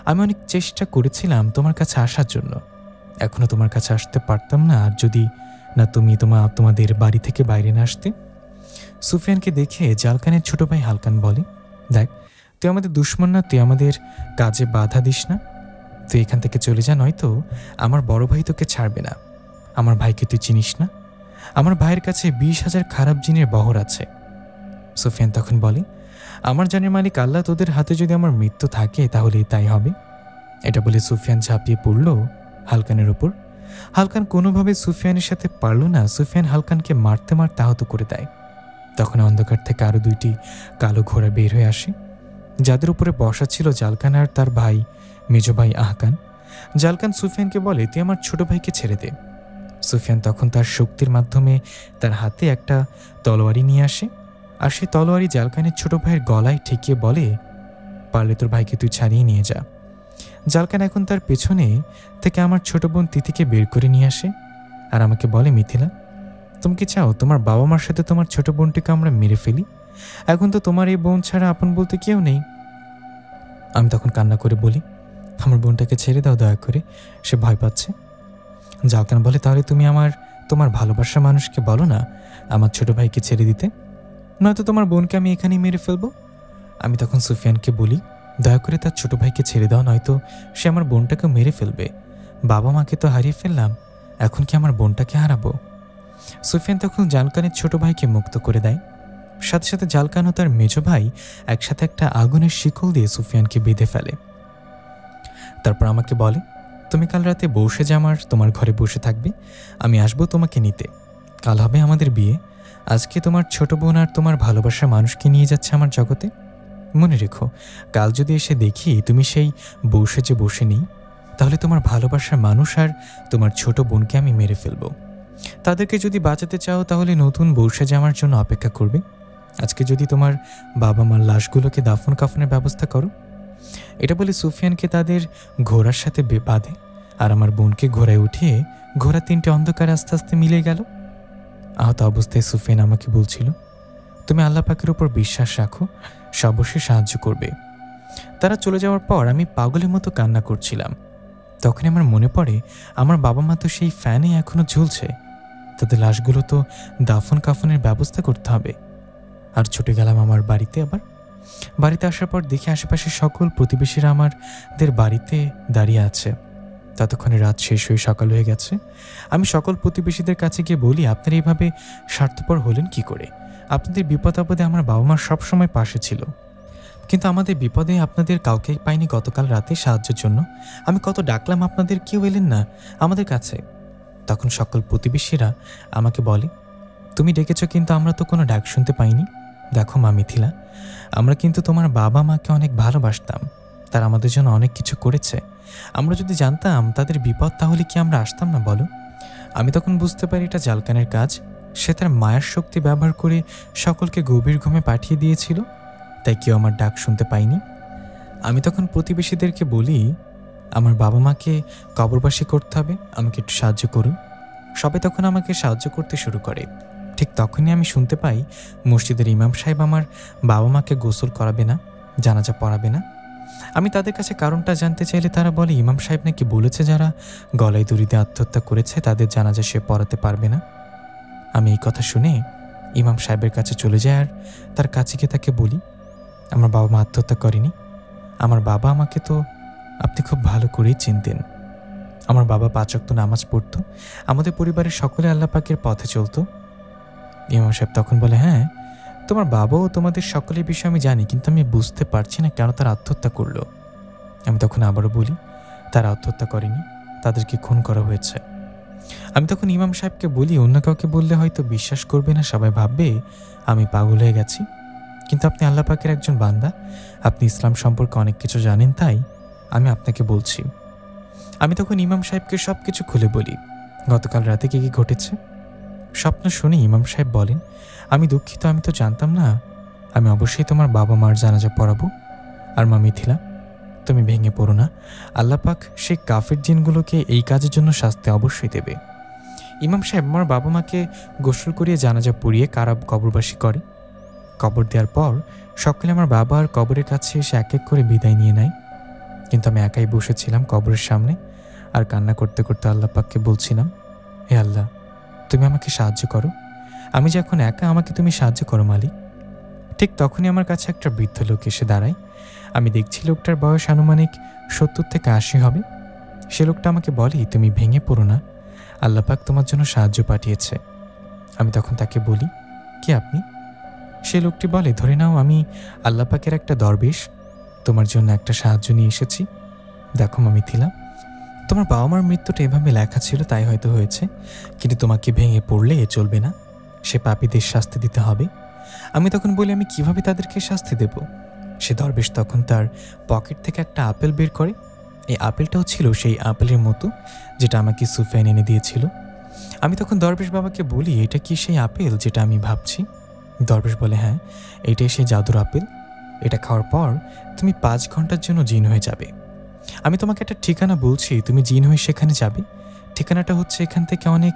আমি অনেক চেষ্টা করেছিলাম তোমার কাছে আসার জন্য। এখনো তোমার কাছে আসতে পারতাম না আর যদি না তুমি তোমাদের বাড়ি থেকে বাইরে না আসতে। সুফিয়ানকে দেখে জালকানের ছোট ভাই হালকান বলে, দেখ, তুই আমাদের দুশ্মন না, তুই আমাদের কাজে বাধা দিস না। তুই এখান থেকে চলে যা, নয়তো আমার বড় ভাই তোকে ছাড়বে না। আমার ভাইকে তুই চিনিস না? আমার ভাইয়ের কাছে 20,000 খারাপ জিনের বহর আছে। সুফিয়ান তখন বলে, আমার জানের মালিক আল্লাহ, তোদের হাতে যদি আমার মৃত্যু থাকে তাহলে তাই হবে। এটা বলে সুফিয়ান ঝাঁপিয়ে পড়ল হালকানের উপর। হালকান কোনোভাবে সুফিয়ানের সাথে পারল না। সুফিয়ান হালকানকে মারতে মারতে আহত করে দেয়। তখন অন্ধকার থেকে আরও 2টি কালো ঘোড়া বের হয়ে আসে, যাদের উপরে বসা ছিল জালকান আর তার ভাই, মেজ ভাই আহকান। জালকান সুফিয়ানকে বলে, তুই আমার ছোট ভাইকে ছেড়ে দে। সুফিয়ান তখন তার শক্তির মাধ্যমে তার হাতে একটা তলোয়ারি নিয়ে আসে, আর সেই তলোয়ারি জালকানের ছোট ভাইয়ের গলায় ঠেকিয়ে বলে, পারলে তোর ভাইকে তুই ছাড়িয়ে নিয়ে যা। জালকান এখন তার পেছনে থেকে আমার ছোট বোন তিথিকে বের করে নিয়ে আসে আর আমাকে বলে, মিথিলা, তুমি কি চাও তোমার বাবা মার সাথে তোমার ছোট বোনটিকে আমরা মেরে ফেলি? এখন তো তোমার এই বোন ছাড়া আপন বলতে কেউ নেই। আমি তখন কান্না করে বলি, আমার বোনটাকে ছেড়ে দাও দয়া করে, সে ভয় পাচ্ছে। জালকান বলে, তাহলে তুমি তোমার ভালোবাসার মানুষকে বলো না আমার ছোট ভাইকে ছেড়ে দিতে, নয়তো তোমার বোনকে আমি এখানেই মেরে ফেলবো। আমি তখন সুফিয়ানকে বলি, দয়া করে তার ছোট ভাইকে ছেড়ে দাও, নয়তো সে আমার বোনটাকে মেরে ফেলবে। বাবা মাকে তো হারিয়ে ফেললাম, এখন কি আমার বোনটাকে হারাবো? সুফিয়ান তখন জালকানের ছোট ভাইকে মুক্ত করে দেয়। সাথে সাথে জালকান ও তার মেজ ভাই একসাথে একটা আগুনের শিকল দিয়ে সুফিয়ানকে বেঁধে ফেলে। তারপর আমাকে বলে, তুমি কাল রাতে বসে যে তোমার ঘরে বসে থাকবে, আমি আসবো তোমাকে নিতে। কাল হবে আমাদের বিয়ে। আজকে তোমার ছোট বোন আর তোমার ভালোবাসার মানুষকে নিয়ে যাচ্ছে আমার জগতে। মনে রেখো, কাল যদি এসে দেখি তুমি সেই বসে বসে নেই, তাহলে তোমার ভালোবাসার মানুষ আর তোমার ছোট বোনকে আমি মেরে ফেলবো। তাদেরকে যদি বাঁচাতে চাও তাহলে নতুন বসে আমার জন্য অপেক্ষা করবে। আজকে যদি তোমার বাবা মার লাশগুলোকে দাফন কাফনের ব্যবস্থা করো। এটা বলে সুফিয়ানকে তাদের ঘোড়ার সাথে বাঁধে আর আমার বোনকে ঘোড়ায় উঠিয়ে ঘোড়া 3টে অন্ধকার আস্তে আস্তে মিলে গেল। আহত অবস্থায় সুফিয়ান আমাকে বলছিল, তুমি আল্লাহ পাকের উপর বিশ্বাস রাখো, সে অবশ্যই সাহায্য করবে। তারা চলে যাওয়ার পর আমি পাগলের মতো কান্না করছিলাম। তখন আমার মনে পড়ে, আমার বাবা মা তো সেই ফ্যানে এখনো ঝুলছে, তাদের লাশগুলো তো দাফন কাফনের ব্যবস্থা করতে হবে। আর ছুটে গেলাম আমার বাড়িতে। আবার বাড়িতে আসার পর দেখি আশেপাশে সকল প্রতিবেশীরা আমাদের বাড়িতে দাঁড়িয়ে আছে। ততক্ষণে রাত শেষ হয়ে সকাল হয়ে গেছে। আমি সকল প্রতিবেশীদের কাছে গিয়ে বলি, আপনারা এইভাবে স্বার্থপর হলেন কি করে? আপনাদের বিপদ আপদে আমার বাবা মার সবসময় পাশে ছিল, কিন্তু আমাদের বিপদে আপনাদের কাউকে পাইনি গতকাল রাতে সাহায্যের জন্য। আমি কত ডাকলাম, আপনাদের কেউ এলেন না আমাদের কাছে। তখন সকল প্রতিবেশীরা আমাকে বলে, তুমি ডেকেছ কিন্তু আমরা তো কোনো ডাক শুনতে পাইনি। দেখো মা মিথিলা, আমরা কিন্তু তোমার বাবা মাকে অনেক ভালোবাসতাম, তারা আমাদের জন্য অনেক কিছু করেছে। আমরা যদি জানতাম তাদের বিপদ, তাহলে কি আমরা আসতাম না বলো? আমি তখন বুঝতে পারি এটা জালকানের কাজ। সে তার মায়ের শক্তি ব্যবহার করে সকলকে গভীর ঘুমে পাঠিয়ে দিয়েছিল, তাই কেউ আমার ডাক শুনতে পাইনি। আমি তখন প্রতিবেশীদেরকে বলি, আমার বাবা মাকে কবরবাসী করতে হবে, আমাকে একটু সাহায্য করুন। সবাই তখন আমাকে সাহায্য করতে শুরু করে। ঠিক তখনই আমি শুনতে পাই মসজিদের ইমাম সাহেব আমার বাবা মাকে গোসল করাবে না, জানাজা পড়াবে না। আমি তাদের কাছে কারণটা জানতে চাইলে তারা বলে, ইমাম সাহেব নাকি বলেছে যারা গলায় দড়ি দিয়ে আত্মহত্যা করেছে তাদের জানাজা সে পড়াতে পারবে না। আমি এই কথা শুনে ইমাম সাহেবের কাছে চলে যাই আর তার কাছে গিয়ে তাকে বলি, আমার বাবা মা আত্মহত্যা করেনি। আমার বাবা আমাকে তো আপনি খুব ভালো করেই চিনতেন। আমার বাবা 5 ওয়াক্ত নামাজ পড়তো, আমাদের পরিবারের সকলে আল্লাহ পাকের পথে চলতো। ইমাম সাহেব তখন বলে, হ্যাঁ তোমার বাবাও তোমাদের সকলের বিষয়ে আমি জানি, কিন্তু আমি বুঝতে পারছি না কেন তারা আত্মহত্যা করলো। আমি তখন আবারও বলি, তারা আত্মহত্যা করেনি, তাদেরকে খুন করা হয়েছে। আমি তখন ইমাম সাহেবকে বলি, অন্য কাউকে বললে হয়তো বিশ্বাস করবে না, সবাই ভাববে আমি পাগল হয়ে গেছি, কিন্তু আপনি আল্লাহ পাকের একজন বান্দা, আপনি ইসলাম সম্পর্কে অনেক কিছু জানেন, তাই আমি আপনাকে বলছি। আমি তখন ইমাম সাহেবকে সব কিছু খুলে বলি, গতকাল রাতে কি কি ঘটেছে। স্বপ্ন শুনে ইমাম সাহেব বলেন, আমি দুঃখিত, আমি তো জানতাম না। আমি অবশ্যই তোমার বাবা মার জানাজা পড়াবো। আর মা মিথিলা, তুমি ভেঙে পড়ো না, আল্লাহ পাক সেই কাফের জিনগুলোকে এই কাজের জন্য শাস্তি অবশ্যই দেবে। ইমাম সাহেব আমার বাবা মাকে গোসল করিয়ে জানাজা পড়িয়ে কবরবাসী করে। কবর দেওয়ার পর সকলে আমার বাবা আর কবরের কাছে এসে এক এক করে বিদায় নিয়ে নেয়, কিন্তু আমি একাই বসেছিলাম কবরের সামনে আর কান্না করতে করতে আল্লাহ পাককে বলছিলাম, হে আল্লাহ, তুমি আমাকে সাহায্য করো, আমি যে এখন একা, আমাকে তুমি সাহায্য করো মালিক। ঠিক তখনই আমার কাছে একটা বৃদ্ধ লোক এসে দাঁড়ায়। আমি দেখছি লোকটার বয়স আনুমানিক 70 থেকে 80 হবে। সে লোকটা আমাকে বলে, তুমি ভেঙে পড়ো না, আল্লাহ পাক তোমার জন্য সাহায্য পাঠিয়েছে। আমি তখন তাকে বলি, কে আপনি? সে লোকটি বলে, ধরে নাও আমি আল্লাহ পাকের একটা দরবেশ, তোমার জন্য একটা সাহায্য নিয়ে এসেছি। দেখো মামিথিলা, তোমার বাবা মার মৃত্যুটা এভাবে লেখা ছিল, তাই হয়তো হয়েছে, কিন্তু তোমাকে ভেঙে পড়লে চলবে না, সে পাপীদের শাস্তি দিতে হবে। আমি তখন বলি, আমি কিভাবে তাদেরকে শাস্তি দেব? সে দরবেশ তখন তার পকেট থেকে একটা আপেল বের করে। এই আপেলটাও ছিল সেই আপেলের মতো যেটা আমাকে সুফিয়ান এনে দিয়েছিল। আমি তখন দরবেশ বাবাকে বলি, এটা কি সেই আপেল যেটা আমি ভাবছি? দরবেশ বলে, হ্যাঁ, এটাই সেই জাদুর আপেল, এটা খাওয়ার পর তুমি 5 ঘন্টার জন্য জিন হয়ে যাবে। আমি তোমাকে একটা ঠিকানা বলছি, তুমি জিন হয়ে সেখানে যাবে। ঠিকানাটা হচ্ছে এখান থেকে অনেক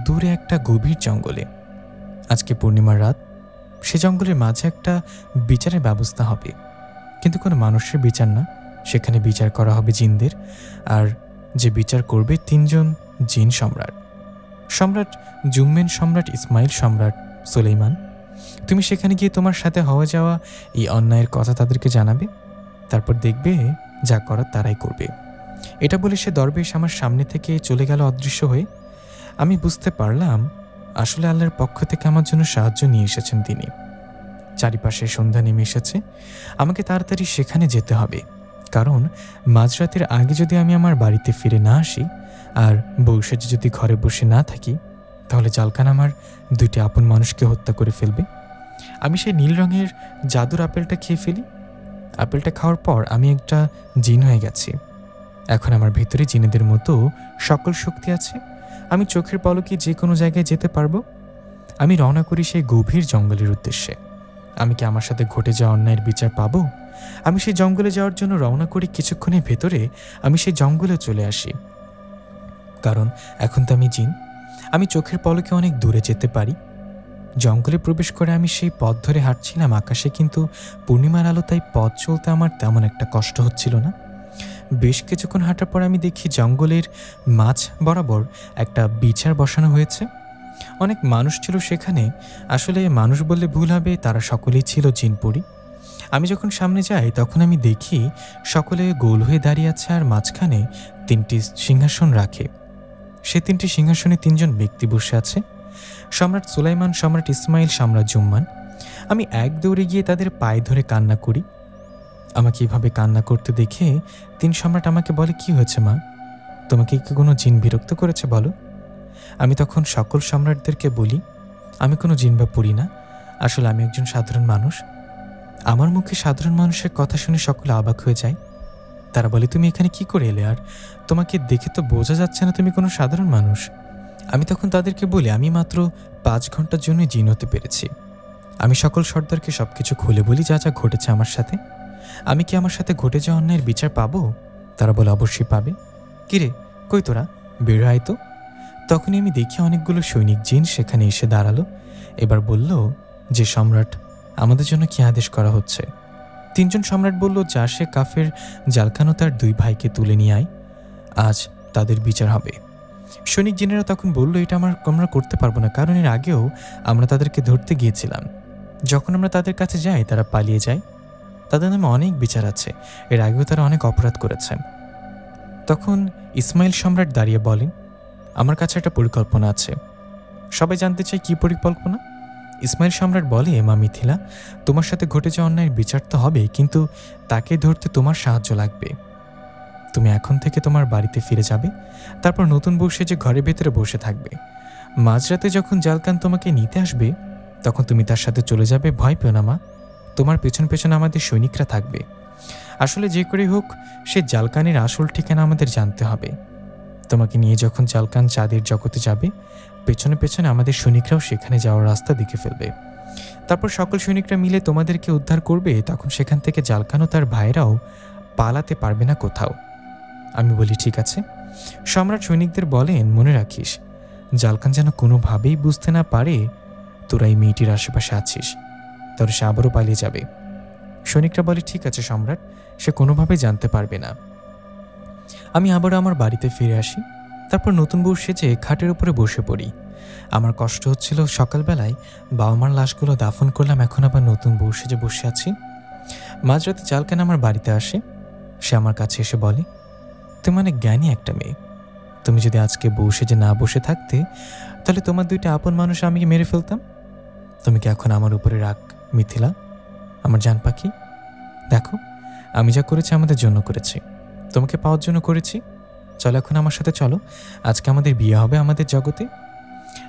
দূরে একটা গভীর জঙ্গলে। আজকে পূর্ণিমার রাত, সে জঙ্গলের মাঝে একটা বিচারের ব্যবস্থা হবে, কিন্তু কোনো মানুষের বিচার না, সেখানে বিচার করা হবে জিনদের। আর যে বিচার করবে 3 জন জিন সম্রাট, সম্রাট জুম্মেন, সম্রাট ইসমাইল, সম্রাট সুলেইমান। তুমি সেখানে গিয়ে তোমার সাথে হওয়া যাওয়া এই অন্যায়ের কথা তাদেরকে জানাবে, তারপর দেখবে যা করার তারাই করবে। এটা বলে সে দরবেশ আমার সামনে থেকে চলে গেল অদৃশ্য হয়ে। আমি বুঝতে পারলাম আসলে আল্লাহর পক্ষ থেকে আমার জন্য সাহায্য নিয়ে এসেছেন তিনি। চারিপাশে সন্ধ্যা নেমে এসেছে, আমাকে তাড়াতাড়ি সেখানে যেতে হবে, কারণ মাঝরাতের আগে যদি আমি আমার বাড়িতে ফিরে না আসি আর বৈশাখী যদি ঘরে বসে না থাকি, তাহলে জালকান আমার 2টি আপন মানুষকে হত্যা করে ফেলবে। আমি সেই নীল রঙের জাদুর আপেলটা খেয়ে ফেলি। আপেলটা খাওয়ার পর আমি একটা জিন হয়ে গেছি। এখন আমার ভিতরে জিনেদের মতো সকল শক্তি আছে, আমি চোখের পলকে যে কোনো জায়গায় যেতে পারবো। আমি রওনা করি সেই গভীর জঙ্গলের উদ্দেশ্যে। আমি কি আমার সাথে ঘটে যাওয়া অন্যায়ের বিচার পাবো? আমি সেই জঙ্গলে যাওয়ার জন্য রওনা করি। কিছুক্ষণের ভেতরে আমি সেই জঙ্গলে চলে আসি, কারণ এখন তো আমি জিন, আমি চোখের পলকে অনেক দূরে যেতে পারি। জঙ্গলে প্রবেশ করে আমি সেই পথ ধরে হাঁটছিলাম আকাশে, কিন্তু পূর্ণিমার আলো, তাই পথ চলতে আমার তেমন একটা কষ্ট হচ্ছিল না। বেশ কিছুক্ষণ হাঁটার পর আমি দেখি জঙ্গলের মাঝ বরাবর একটা বিচার বসানো হয়েছে। অনেক মানুষ ছিল সেখানে, আসলে মানুষ বললে ভুল হবে, তারা সকলেই ছিল জিনপরি। আমি যখন সামনে যাই তখন আমি দেখি সকলে গোল হয়ে দাঁড়িয়ে আছে, আর মাঝখানে 3টি সিংহাসন রাখে। সে 3টি সিংহাসনে 3 জন ব্যক্তি বসে আছে, সম্রাট সুলাইমান, সম্রাট ইসমাইল, সম্রাট জুম্মান। আমি এক দৌড়ে গিয়ে তাদের পায়ে ধরে কান্না করি। আমাকে এভাবে কান্না করতে দেখে 3 সম্রাট আমাকে বলে, কি হয়েছে মা, তোমাকে কি কোনো জিন বিরক্ত করেছে বলো? আমি তখন সকল সম্রাটদেরকে বলি, আমি কোনো জিন বা পড়ি না, আসলে আমি একজন সাধারণ মানুষ। আমার মুখে সাধারণ মানুষের কথা শুনে সকলে অবাক হয়ে যায়। তারা বলে, তুমি এখানে কি করে এলে, আর তোমাকে দেখে তো বোঝা যাচ্ছে না তুমি কোনো সাধারণ মানুষ। আমি তখন তাদেরকে বলি, আমি মাত্র 5 ঘন্টার জন্য জিন হতে পেরেছি। আমি সকল সর্দারকে সবকিছু খুলে বলি যা যা ঘটেছে আমার সাথে। আমি কি আমার সাথে ঘটে যাওয়া অন্যায়ের বিচার পাবো? তারা বলে, অবশ্যই পাবে। কিরে, কই তোরা, বের হয় তো। তখনই আমি দেখি অনেকগুলো সৈনিক জিন সেখানে এসে দাঁড়ালো। এবার বলল যে, সম্রাট, আমাদের জন্য কি আদেশ করা হচ্ছে? 3 জন সম্রাট বলল, যা সে কাফের জালকানো তার 2 ভাইকে তুলে নিয়ে আয়, আজ তাদের বিচার হবে। সৈনিক জিনেরা তখন বলল, এটা আমরা করতে পারবো না, কারণ এর আগেও আমরা তাদেরকে ধরতে গিয়েছিলাম। যখন আমরা তাদের কাছে যাই তারা পালিয়ে যায়, তাদের নামে অনেক বিচার আছে, এর আগেও তারা অনেক অপরাধ করেছে। তখন ইসমাইল সম্রাট দাঁড়িয়ে বলেন, আমার কাছে একটা পরিকল্পনা আছে। সবাই জানতে চায় কি পরিকল্পনা? ইসমাইল সম্রাট বলে, মা মিথিলা, তোমার সাথে ঘটে যাওয়া অন্যায়ের বিচার তো হবে, কিন্তু তাকে ধরতে তোমার সাহায্য লাগবে। তুমি এখন থেকে তোমার বাড়িতে ফিরে যাবে, তারপর নতুন বউ সেজে ঘরের ভেতরে বসে থাকবে। মাঝরাতে যখন জালকান তোমাকে নিতে আসবে তখন তুমি তার সাথে চলে যাবে। ভয় পেও না মা, তোমার পেছন পেছন আমাদের সৈনিকরা থাকবে। আসলে যে করেই হোক সে জালকানের আসল ঠিকানা আমাদের জানতে হবে। তোমাকে নিয়ে যখন জালকান চাঁদের জগতে যাবে, পেছনে পেছনে আমাদের সৈনিকরাও সেখানে যাওয়ার রাস্তা দেখে ফেলবে। তারপর সকল সৈনিকরা মিলে তোমাদেরকে উদ্ধার করবে, তখন সেখান থেকে জালকান ও তার ভাইরাও পালাতে পারবে না কোথাও। আমি বলি, ঠিক আছে। সম্রাট সৈনিকদের বলেন, মনে রাখিস, জালকান যেন কোনোভাবেই বুঝতে না পারে তোরা এই মেয়েটির আশেপাশে আছিস, তাহলে সে আবারও পালিয়ে যাবে। সৈনিকরা বলে, ঠিক আছে সম্রাট, সে কোনোভাবে জানতে পারবে না। আমি আবারও আমার বাড়িতে ফিরে আসি, তারপর নতুন বউ সেজে খাটের উপরে বসে পড়ি। আমার কষ্ট হচ্ছিল, সকালবেলায় বাবা মার লাশগুলো দাফন করলাম, এখন আবার নতুন বউ সেজে বসে আছি। মাঝরাতে জালকান আমার বাড়িতে আসে। সে আমার কাছে এসে বলে, তুমি অনেক জ্ঞানী একটা মেয়ে। তুমি যদি আজকে বসে যে না বসে থাকতে, তাহলে তোমার দুইটা আপন মানুষ আমি মেরে ফেলতাম। তুমি কি এখন আমার উপরে রাগ মিথিলা, আমার জান পাখি? দেখো, আমি যা করেছি আমাদের জন্য করেছি, তোমাকে পাওয়ার জন্য করেছি। চলো এখন আমার সাথে চলো, আজকে আমাদের বিয়ে হবে আমাদের জগতে।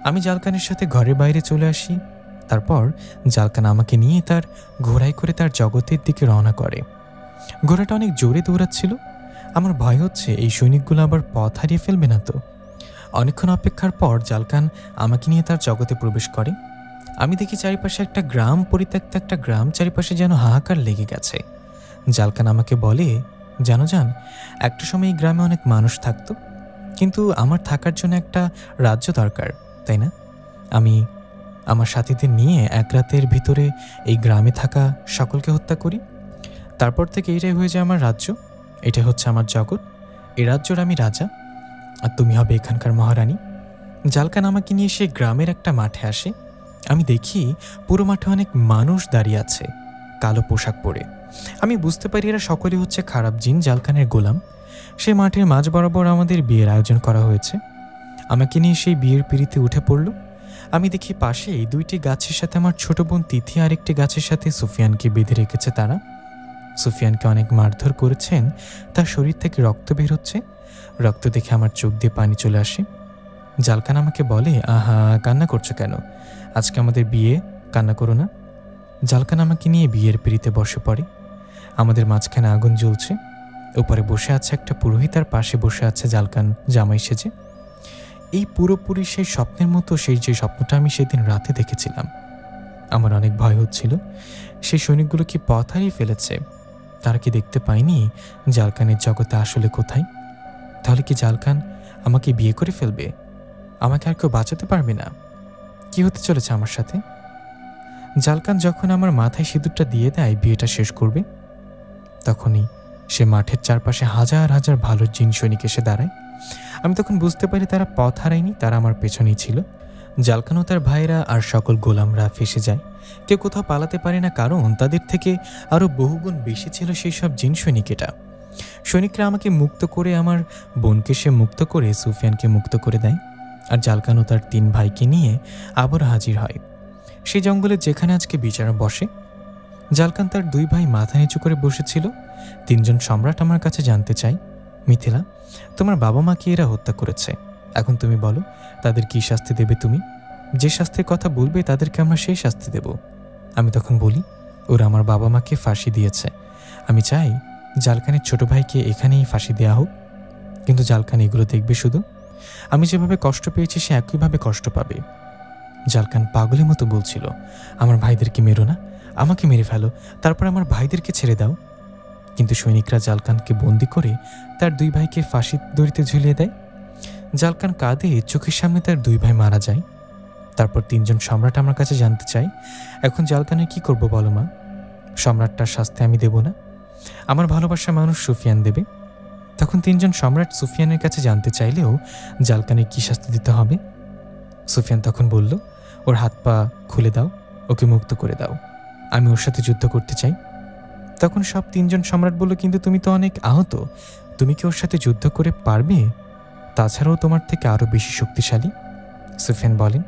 আমি জালকানের সাথে ঘরের বাইরে চলে আসি। তারপর জালকান আমাকে নিয়ে তার ঘোড়ায় করে তার জগতের দিকে রওনা করে। ঘোড়াটা অনেক জোরে দৌড়াচ্ছিল। আমার ভয় হচ্ছে এই সৈনিকগুলো আবার পথ হারিয়ে ফেলবে না তো। অনেকক্ষণ অপেক্ষার পর জালকান আমাকে নিয়ে তার জগতে প্রবেশ করে। আমি দেখি চারিপাশে একটা গ্রাম, পরিত্যক্ত একটা গ্রাম, চারিপাশে যেন হাহাকার লেগে গেছে। জালকান আমাকে বলে, জানো জান, একটা সময় এই গ্রামে অনেক মানুষ থাকতো, কিন্তু আমার থাকার জন্য একটা রাজ্য দরকার, তাই না? আমি আমার সাথীদের নিয়ে এক রাতের ভিতরে এই গ্রামে থাকা সকলকে হত্যা করি। তারপর থেকে এটাই হয়ে যায় আমার রাজ্য, এটাই হচ্ছে আমার জগৎ। এই রাজ্যর আমি রাজা, আর তুমি হবে এখানকার মহারানী। জালকান আমাকে নিয়ে সেই গ্রামের একটা মাঠে আসে। আমি দেখি পুরো মাঠে অনেক মানুষ দাঁড়িয়ে আছে কালো পোশাক পরে। আমি বুঝতে পারি এরা সকলেই হচ্ছে খারাপ জিন, জালকানের গোলাম। সেই মাঠের মাঝ বরাবর আমাদের বিয়ের আয়োজন করা হয়েছে। আমাকে নিয়ে সেই বিয়ের পিঁড়িতে উঠে পড়ল। আমি দেখি পাশেই দুইটি গাছের সাথে আমার ছোট বোন তিথি আর একটি গাছের সাথে সুফিয়ানকে বেঁধে রেখেছে তারা। সুফিয়ানকে অনেক মারধর করেছেন, তার শরীর থেকে রক্ত বের হচ্ছে। রক্ত দেখে আমার চোখ দিয়ে পানি চলে আসে। জালকান আমাকে বলে, আহা, কান্না করছো কেন? আজকে আমাদের বিয়ে, কান্না করো না। জালকান আমাকে নিয়ে বিয়ের পিঁড়িতে বসে পড়ে। আমাদের মাঝখানে আগুন জ্বলছে। উপরে বসে আছে একটা পুরোহিত, আর পাশে বসে আছে জালকান জামাই সেজে। এই পুরোপুরি সেই স্বপ্নের মতো, সেই যে স্বপ্নটা আমি সেদিন রাতে দেখেছিলাম। আমার অনেক ভয় হচ্ছিল, সেই সৈনিকগুলো কি পথ হারিয়ে ফেলেছে? তারা কি দেখতে পায়নি জালকানের জগতে আসলে কোথায়? তাহলে কি জালকান আমাকে বিয়ে করে ফেলবে? আমাকে আর কেউ বাঁচাতে পারবে না? কি হতে চলেছে আমার সাথে? জালকান যখন আমার মাথায় সিঁদুরটা দিয়ে দেয় বিয়েটা শেষ করবে, তখনই সে মাঠের চারপাশে হাজার হাজার ভালো জিন সৈনিক এসে দাঁড়ায়। আমি তখন বুঝতে পারি তারা পথ হারায়নি, তারা আমার পেছনেই ছিল। জালকান ও তার ভাইরা আর সকল গোলামরা ফেসে যায়। কেউ কোথাও পালাতে পারে না, কারণ তাদের থেকে আরও বহুগুণ বেশি ছিল সেই সব জিন সৈনিকেরা। সৈনিকরা আমাকে মুক্ত করে, আমার বোনকে সে মুক্ত করে সুফিয়ানকে মুক্ত করে দেয়। আর জালকান ও তার 3 ভাইকে নিয়ে আবার হাজির হয় সেই জঙ্গলে যেখানে আজকে বিচার বসে। জালকান তার 2 ভাই মাথা নিচু করে বসেছিল। 3 জন সম্রাট আমার কাছে জানতে চাই, মিথিলা, তোমার বাবা মাকে এরা হত্যা করেছে, এখন তুমি বলো তাদের কি শাস্তি দেবে? তুমি যে শাস্তির কথা বলবে তাদেরকে আমরা সেই শাস্তি দেব। আমি তখন বলি, ওরা আমার বাবা মাকে ফাঁসি দিয়েছে, আমি চাই জালকানের ছোট ভাইকে এখানেই ফাঁসি দেওয়া হোক। কিন্তু জালকান এগুলো দেখবে শুধু, আমি যেভাবে কষ্ট পেয়েছি সে একইভাবে কষ্ট পাবে। জালকান পাগলের মতো বলছিল, আমার ভাইদেরকে মেরো না, আমাকে মেরে ফেলো, তারপর আমার ভাইদেরকে ছেড়ে দাও। কিন্তু সৈনিকরা জালকানকে বন্দি করে তার 2 ভাইকে ফাঁসি দড়িতে ঝুলিয়ে দেয়। জালকান কাঁদে, চোখের সামনে তার 2 ভাই মারা যায়। তারপর 3 জন সম্রাট আমার কাছে জানতে চাই, এখন জালকানের কি করব বলো মা? সম্রাটটার শাস্তি আমি দেব না, আমার ভালোবাসার মানুষ সুফিয়ান দেবে। তখন 3 জন সম্রাট সুফিয়ানের কাছে জানতে চাইলেও জালকানের কি শাস্তি দিতে হবে? সুফিয়ান তখন বলল, ওর হাত পা খুলে দাও, ওকে মুক্ত করে দাও, আমি ওর সাথে যুদ্ধ করতে চাই। তখন সব 3 জন সম্রাট বলল, কিন্তু তুমি তো অনেক আহত, তুমি কি ওর সাথে যুদ্ধ করে পারবে? তাছাড়াও তোমার থেকে আরও বেশি শক্তিশালী। সুফিয়ান বলেন,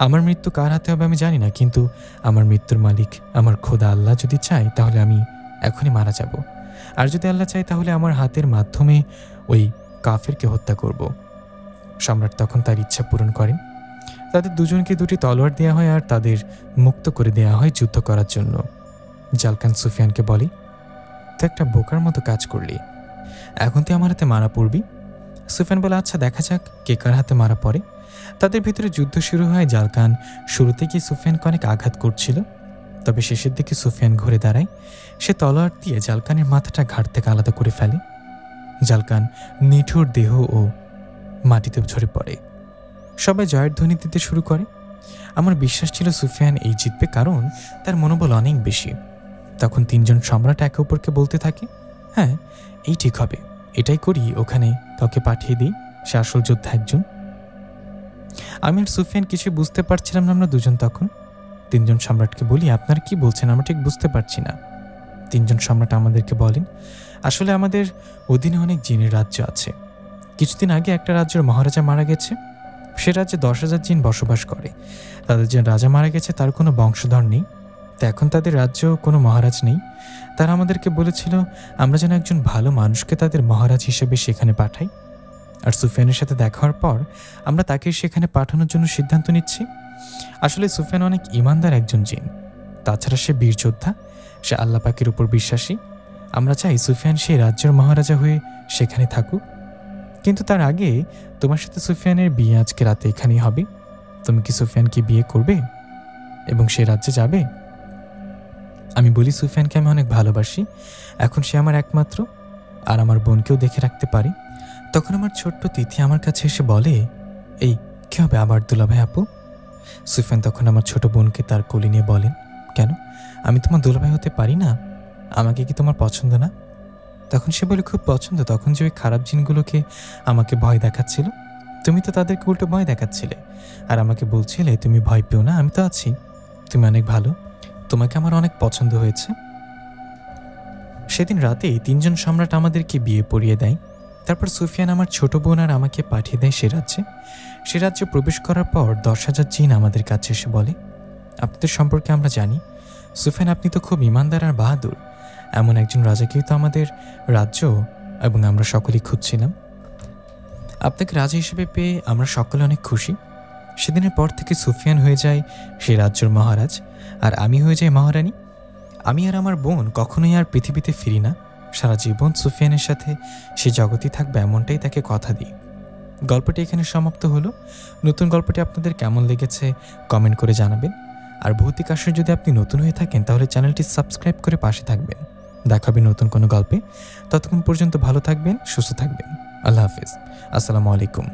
আমার মৃত্যু কার হাতে হবে আমি জানি না, কিন্তু আমার মৃত্যুর মালিক আমার খোদা আল্লাহ যদি চায় তাহলে আমি এখনই মারা যাব, আর যদি আল্লাহ চায় তাহলে আমার হাতের মাধ্যমে ওই কাফেরকে হত্যা করব। সম্রাট তখন তার ইচ্ছা পূরণ করেন। তাদের 2 জনকে 2টি তলোয়ার দেওয়া হয় আর তাদের মুক্ত করে দেওয়া হয় যুদ্ধ করার জন্য। জালকান সুফিয়ানকে বলে, তুই একটা বোকার মতো কাজ করলি, এখন তুই আমার হাতে মারা পড়বি। সুফিয়ান বলে, আচ্ছা দেখা যাক কে কার হাতে মারা পড়ে। তাদের ভিতরে যুদ্ধ শুরু হয়। জালকান শুরুতে গিয়ে সুফিয়ানকে অনেক আঘাত করছিল, তবে শেষের দিকে সুফিয়ান ঘুরে দাঁড়ায়। সে তলোয়ার দিয়ে জালকানের মাথাটা ঘাড় থেকে আলাদা করে ফেলে। জালকান নিঠুর দেহ ও মাটিতে ঝরে পড়ে। সবাই জয়ের ধ্বনি দিতে শুরু করে। আমার বিশ্বাস ছিল সুফিয়ান এই জিতবে, কারণ তার মনোবল অনেক বেশি। তখন 3 জন সম্রাট একে অপরকে বলতে থাকে, হ্যাঁ এই ঠিক হবে, এটাই করি, ওখানে কাউকে পাঠিয়ে দিই, সে আসল যোদ্ধা একজন। আমি আর সুফিয়ান কিছু বুঝতে পারছিলাম না। আমরা 2 জন তখন 3 জন সম্রাটকে বলি, আপনারা কি বলছেন, আমরা ঠিক বুঝতে পারছি না। 3 জন সম্রাট আমাদেরকে বলেন, আসলে আমাদের অধীনে অনেক জিনের রাজ্য আছে। কিছুদিন আগে একটা রাজ্যের মহারাজা মারা গেছে। সে রাজ্যে 10,000 জিন বসবাস করে। তাদের যে রাজা মারা গেছে তার কোনো বংশধর নেই। তো এখন তাদের রাজ্য কোনো মহারাজ নেই। তারা আমাদেরকে বলেছিল আমরা যেন একজন ভালো মানুষকে তাদের মহারাজ হিসেবে সেখানে পাঠাই। আর সুফিয়ানের সাথে দেখা হওয়ার পর আমরা তাকে সেখানে পাঠানোর জন্য সিদ্ধান্ত নিচ্ছি। আসলে সুফিয়ান অনেক ইমানদার একজন জিন। তাছাড়া সে বীর যোদ্ধা, সে আল্লাহ পাকের উপর বিশ্বাসী। আমরা চাই সুফিয়ান সেই রাজ্যের মহারাজা হয়ে সেখানে থাকুক। কিন্তু তার আগে তোমার সাথে সুফিয়ানের বিয়ে আজকে রাতে এখানেই হবে। তুমি কি সুফিয়ানকে বিয়ে করবে এবং সে রাজ্যে যাবে? আমি বলি সুফিয়ানকে আমি অনেক ভালোবাসি, এখন সে আমার একমাত্র, আর আমার বোনকেও দেখে রাখতে পারি। তখন আমার ছোট্ট তিথি আমার কাছে এসে বলে, এই কী হবে আবার দুলাভাই আপু? সুফিয়ান তখন আমার ছোট বোনকে তার কোলে নিয়ে বলেন, কেন আমি তোমার দুলাভাই হতে পারি না? আমাকে কি তোমার পছন্দ না? তখন সে বলে, খুব পছন্দ। তখন যে ওই খারাপ জিনগুলোকে আমাকে ভয় দেখাচ্ছিল, তুমি তো তাদেরকে উল্টো ভয় দেখাচ্ছিলে আর আমাকে বলছিলে তুমি ভয় পেও না, আমি তো আছি, তুমি অনেক ভালো, তোমাকে আমার অনেক পছন্দ হয়েছে। সেদিন রাতেই 3 জন সম্রাট আমাদেরকে বিয়ে পড়িয়ে দেয়। তারপর সুফিয়ান আমার ছোট বোন আর আমাকে পাঠিয়ে দেয় সে রাজ্যে। সে রাজ্যে প্রবেশ করার পর 10,000 জিন আমাদের কাছে এসে বলে, আপনাদের সম্পর্কে আমরা জানি সুফিয়ান, আপনি তো খুব ইমানদার আর বাহাদুর। এমন একজন রাজাকেই তো আমাদের রাজ্য এবং আমরা সকলেই খুঁজছিলাম। আপনাকে রাজা হিসেবে পেয়ে আমরা সকলে অনেক খুশি। সেদিনের পর থেকে সুফিয়ান হয়ে যায় সে রাজ্যের মহারাজ আর আমি হয়ে যাই মহারানী। আমি আর আমার বোন কখনোই আর পৃথিবীতে ফিরি না। সারা জীবন সুফিয়ানের সাথে সে জগতই থাকবে, এমনটাই তাকে কথা দিই। গল্পটি এখানে সমাপ্ত হলো। নতুন গল্পটি আপনাদের কেমন লেগেছে কমেন্ট করে জানাবেন। আর ভৌতিক আসরে যদি আপনি নতুন হয়ে থাকেন তাহলে চ্যানেলটি সাবস্ক্রাইব করে পাশে থাকবেন। দেখা হবে নতুন কোনো গল্পে। ততক্ষণ পর্যন্ত ভালো থাকবেন, সুস্থ থাকবেন। আল্লাহ হাফিজ। আসসালামু আলাইকুম।